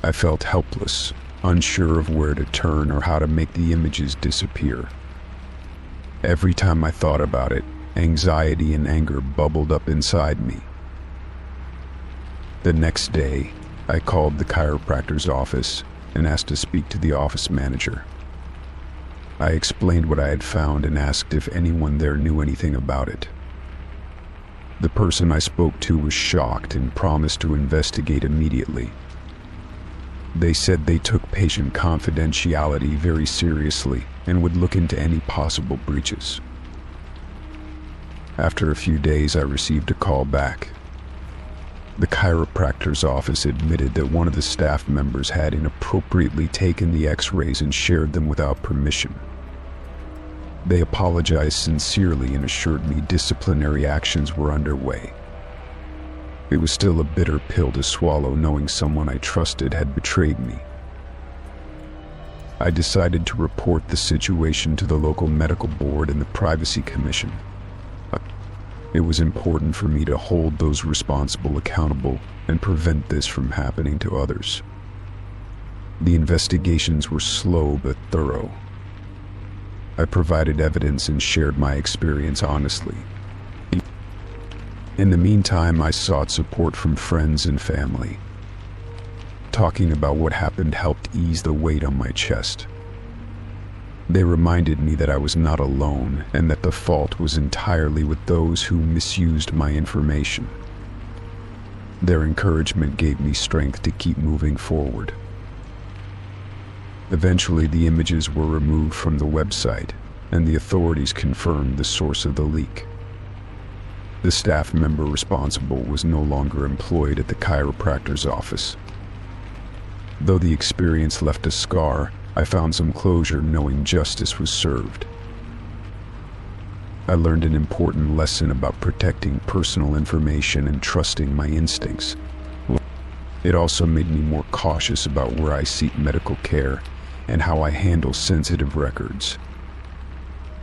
I felt helpless, unsure of where to turn or how to make the images disappear. Every time I thought about it, anxiety and anger bubbled up inside me. The next day, I called the chiropractor's office and asked to speak to the office manager. I explained what I had found and asked if anyone there knew anything about it. The person I spoke to was shocked and promised to investigate immediately. They said they took patient confidentiality very seriously and would look into any possible breaches. After a few days, I received a call back. The chiropractor's office admitted that one of the staff members had inappropriately taken the X-rays and shared them without permission. They apologized sincerely and assured me disciplinary actions were underway. It was still a bitter pill to swallow knowing someone I trusted had betrayed me. I decided to report the situation to the local medical board and the Privacy Commission. It was important for me to hold those responsible accountable and prevent this from happening to others. The investigations were slow but thorough. I provided evidence and shared my experience honestly. In the meantime, I sought support from friends and family. Talking about what happened helped ease the weight on my chest. They reminded me that I was not alone and that the fault was entirely with those who misused my information. Their encouragement gave me strength to keep moving forward. Eventually, the images were removed from the website, and the authorities confirmed the source of the leak. The staff member responsible was no longer employed at the chiropractor's office. Though the experience left a scar, I found some closure knowing justice was served. I learned an important lesson about protecting personal information and trusting my instincts. It also made me more cautious about where I seek medical care and how I handle sensitive records.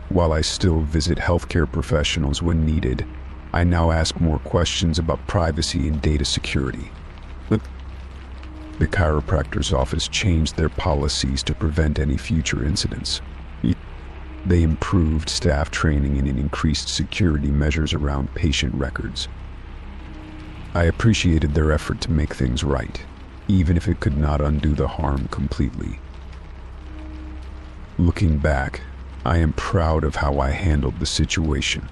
While I still visit healthcare professionals when needed, I now ask more questions about privacy and data security. The chiropractor's office changed their policies to prevent any future incidents. They improved staff training and increased security measures around patient records. I appreciated their effort to make things right, even if it could not undo the harm completely. Looking back, I am proud of how I handled the situation.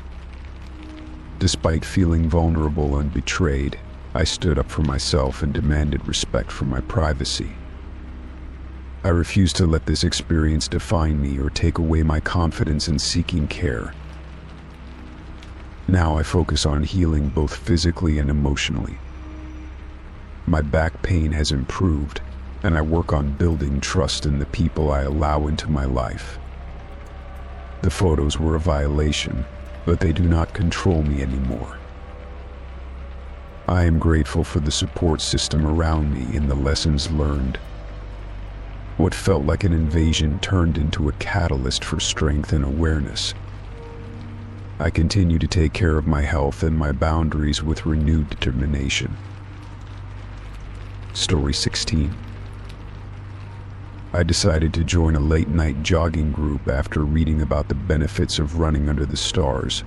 Despite feeling vulnerable and betrayed, I stood up for myself and demanded respect for my privacy. I refused to let this experience define me or take away my confidence in seeking care. Now I focus on healing both physically and emotionally. My back pain has improved, and I work on building trust in the people I allow into my life. The photos were a violation, but they do not control me anymore. I am grateful for the support system around me and the lessons learned. What felt like an invasion turned into a catalyst for strength and awareness. I continue to take care of my health and my boundaries with renewed determination. Story 16. I decided to join a late-night jogging group after reading about the benefits of running under the stars.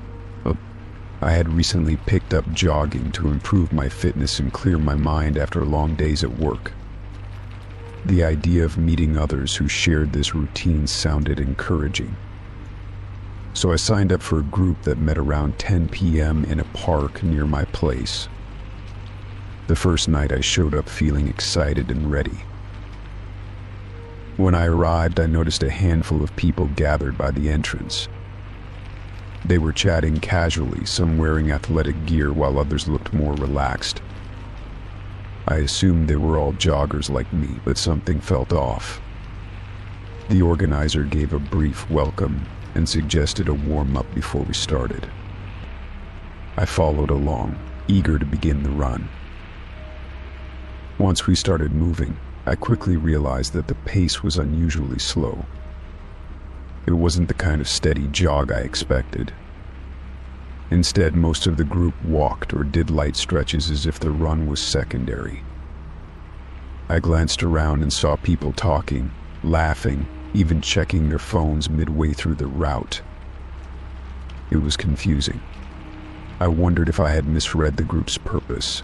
I had recently picked up jogging to improve my fitness and clear my mind after long days at work. The idea of meeting others who shared this routine sounded encouraging. So I signed up for a group that met around 10 p.m. in a park near my place. The first night I showed up feeling excited and ready. When I arrived, I noticed a handful of people gathered by the entrance. They were chatting casually, some wearing athletic gear while others looked more relaxed. I assumed they were all joggers like me, but something felt off. The organizer gave a brief welcome and suggested a warm-up before we started. I followed along, eager to begin the run. Once we started moving, I quickly realized that the pace was unusually slow. It wasn't the kind of steady jog I expected. Instead, most of the group walked or did light stretches as if the run was secondary. I glanced around and saw people talking, laughing, even checking their phones midway through the route. It was confusing. I wondered if I had misread the group's purpose.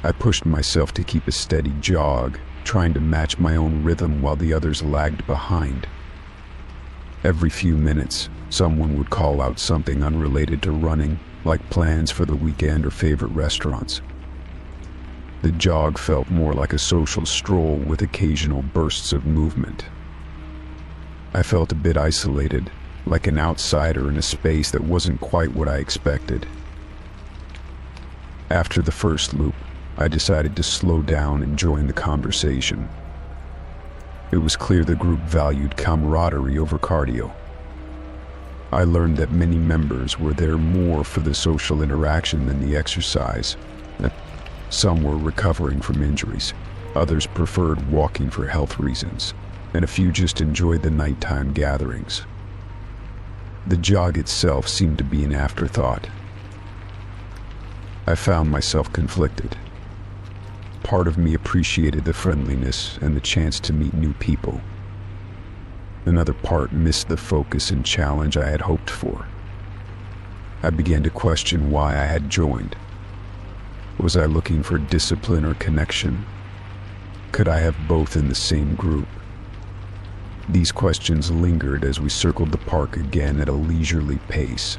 I pushed myself to keep a steady jog, trying to match my own rhythm while the others lagged behind. Every few minutes, someone would call out something unrelated to running, like plans for the weekend or favorite restaurants. The jog felt more like a social stroll with occasional bursts of movement. I felt a bit isolated, like an outsider in a space that wasn't quite what I expected. After the first loop, I decided to slow down and join the conversation. It was clear the group valued camaraderie over cardio. I learned that many members were there more for the social interaction than the exercise. Some were recovering from injuries, others preferred walking for health reasons, and a few just enjoyed the nighttime gatherings. The jog itself seemed to be an afterthought. I found myself conflicted. Part of me appreciated the friendliness and the chance to meet new people. Another part missed the focus and challenge I had hoped for. I began to question why I had joined. Was I looking for discipline or connection? Could I have both in the same group? These questions lingered as we circled the park again at a leisurely pace.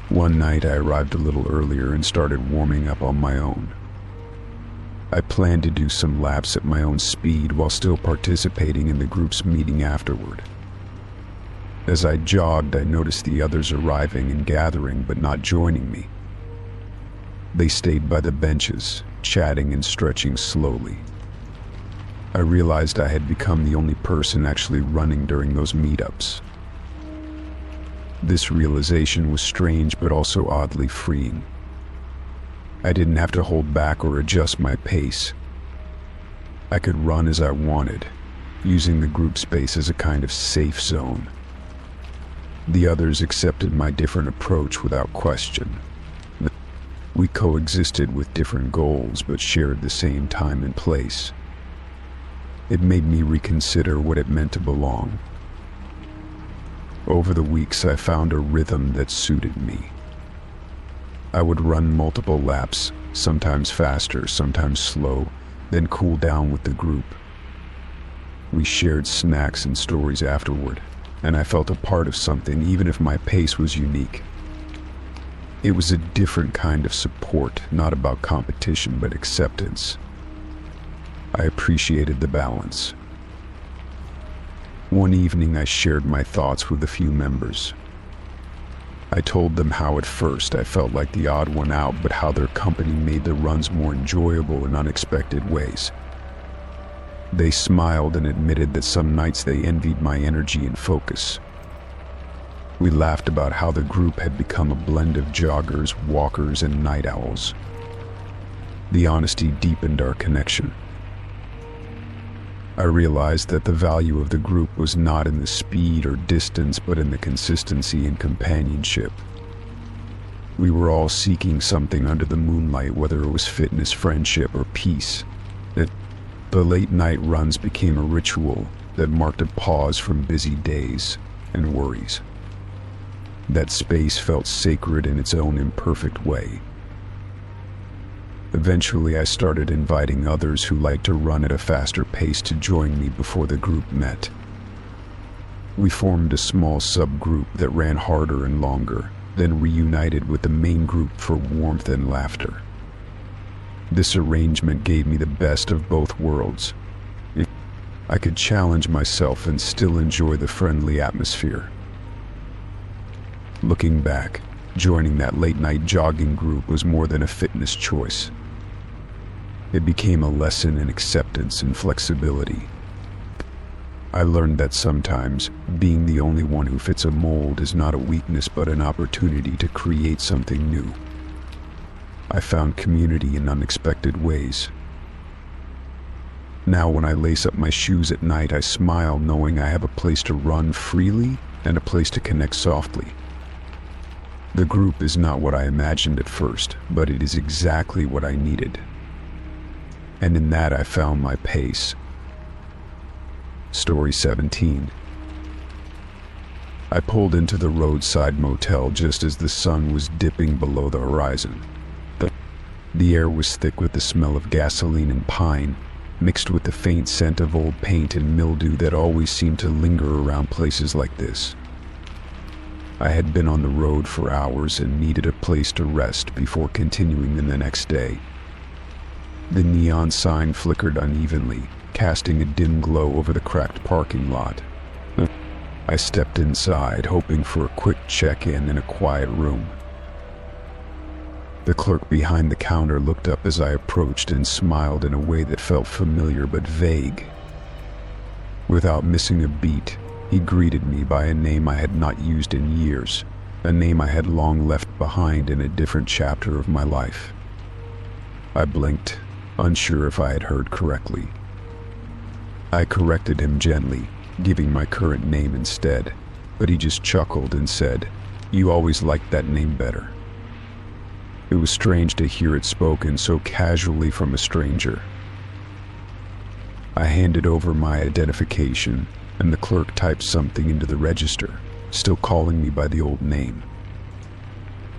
One night I arrived a little earlier and started warming up on my own. I planned to do some laps at my own speed while still participating in the group's meeting afterward. As I jogged, I noticed the others arriving and gathering but not joining me. They stayed by the benches, chatting and stretching slowly. I realized I had become the only person actually running during those meetups. This realization was strange but also oddly freeing. I didn't have to hold back or adjust my pace. I could run as I wanted, using the group space as a kind of safe zone. The others accepted my different approach without question. We coexisted with different goals but shared the same time and place. It made me reconsider what it meant to belong. Over the weeks, I found a rhythm that suited me. I would run multiple laps, sometimes faster, sometimes slow, then cool down with the group. We shared snacks and stories afterward, and I felt a part of something even if my pace was unique. It was a different kind of support, not about competition but acceptance. I appreciated the balance. One evening I shared my thoughts with a few members. I told them how at first I felt like the odd one out, but how their company made the runs more enjoyable in unexpected ways. They smiled and admitted that some nights they envied my energy and focus. We laughed about how the group had become a blend of joggers, walkers, and night owls. The honesty deepened our connection. I realized that the value of the group was not in the speed or distance, but in the consistency and companionship. We were all seeking something under the moonlight, whether it was fitness, friendship, or peace. The late night runs became a ritual that marked a pause from busy days and worries. That space felt sacred in its own imperfect way. Eventually, I started inviting others who liked to run at a faster pace to join me before the group met. We formed a small subgroup that ran harder and longer, then reunited with the main group for warmth and laughter. This arrangement gave me the best of both worlds. I could challenge myself and still enjoy the friendly atmosphere. Looking back, joining that late-night jogging group was more than a fitness choice. It became a lesson in acceptance and flexibility. I learned that sometimes being the only one who fits a mold is not a weakness but an opportunity to create something new. I found community in unexpected ways. Now when I lace up my shoes at night, I smile knowing I have a place to run freely and a place to connect softly. The group is not what I imagined at first, but it is exactly what I needed. And in that I found my pace. Story 17. I pulled into the roadside motel just as the sun was dipping below the horizon. The air was thick with the smell of gasoline and pine, mixed with the faint scent of old paint and mildew that always seemed to linger around places like this. I had been on the road for hours and needed a place to rest before continuing in the next day. The neon sign flickered unevenly, casting a dim glow over the cracked parking lot. I stepped inside, hoping for a quick check-in in a quiet room. The clerk behind the counter looked up as I approached and smiled in a way that felt familiar but vague. Without missing a beat, he greeted me by a name I had not used in years, a name I had long left behind in a different chapter of my life. I blinked, unsure if I had heard correctly. I corrected him gently, giving my current name instead, but he just chuckled and said, "You always liked that name better." It was strange to hear it spoken so casually from a stranger. I handed over my identification, and the clerk typed something into the register, still calling me by the old name.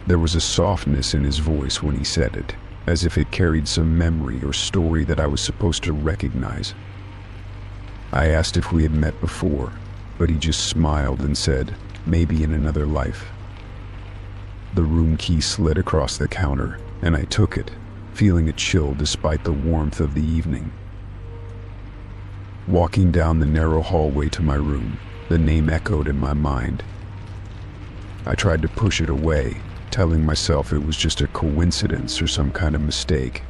There was a softness in his voice when he said it, as if it carried some memory or story that I was supposed to recognize. I asked if we had met before, but he just smiled and said, "Maybe in another life." The room key slid across the counter, and I took it, feeling a chill despite the warmth of the evening. Walking down the narrow hallway to my room, the name echoed in my mind. I tried to push it away, telling myself it was just a coincidence or some kind of mistake.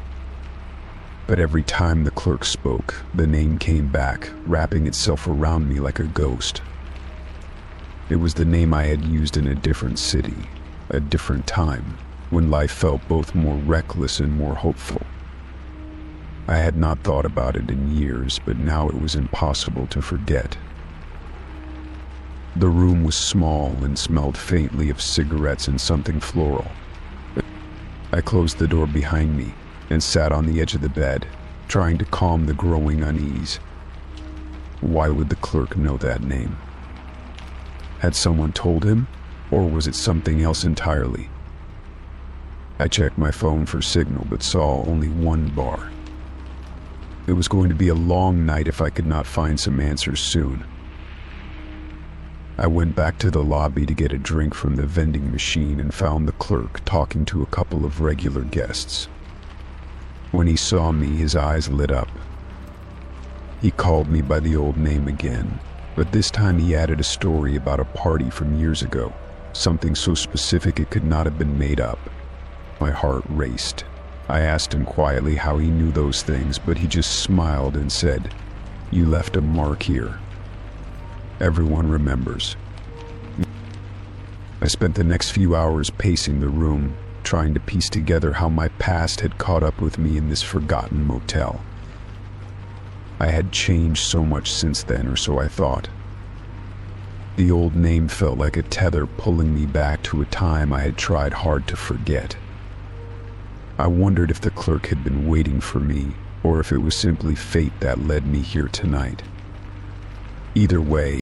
But every time the clerk spoke, the name came back, wrapping itself around me like a ghost. It was the name I had used in a different city, a different time, when life felt both more reckless and more hopeful. I had not thought about it in years, but now it was impossible to forget. The room was small and smelled faintly of cigarettes and something floral. I closed the door behind me and sat on the edge of the bed, trying to calm the growing unease. Why would the clerk know that name? Had someone told him, or was it something else entirely? I checked my phone for signal but saw only one bar. It was going to be a long night if I could not find some answers soon. I went back to the lobby to get a drink from the vending machine and found the clerk talking to a couple of regular guests. When he saw me, his eyes lit up. He called me by the old name again, but this time he added a story about a party from years ago, something so specific it could not have been made up. My heart raced. I asked him quietly how he knew those things, but he just smiled and said, "You left a mark here. Everyone remembers." I spent the next few hours pacing the room, trying to piece together how my past had caught up with me in this forgotten motel. I had changed so much since then, or so I thought. The old name felt like a tether pulling me back to a time I had tried hard to forget. I wondered if the clerk had been waiting for me, or if it was simply fate that led me here tonight. Either way,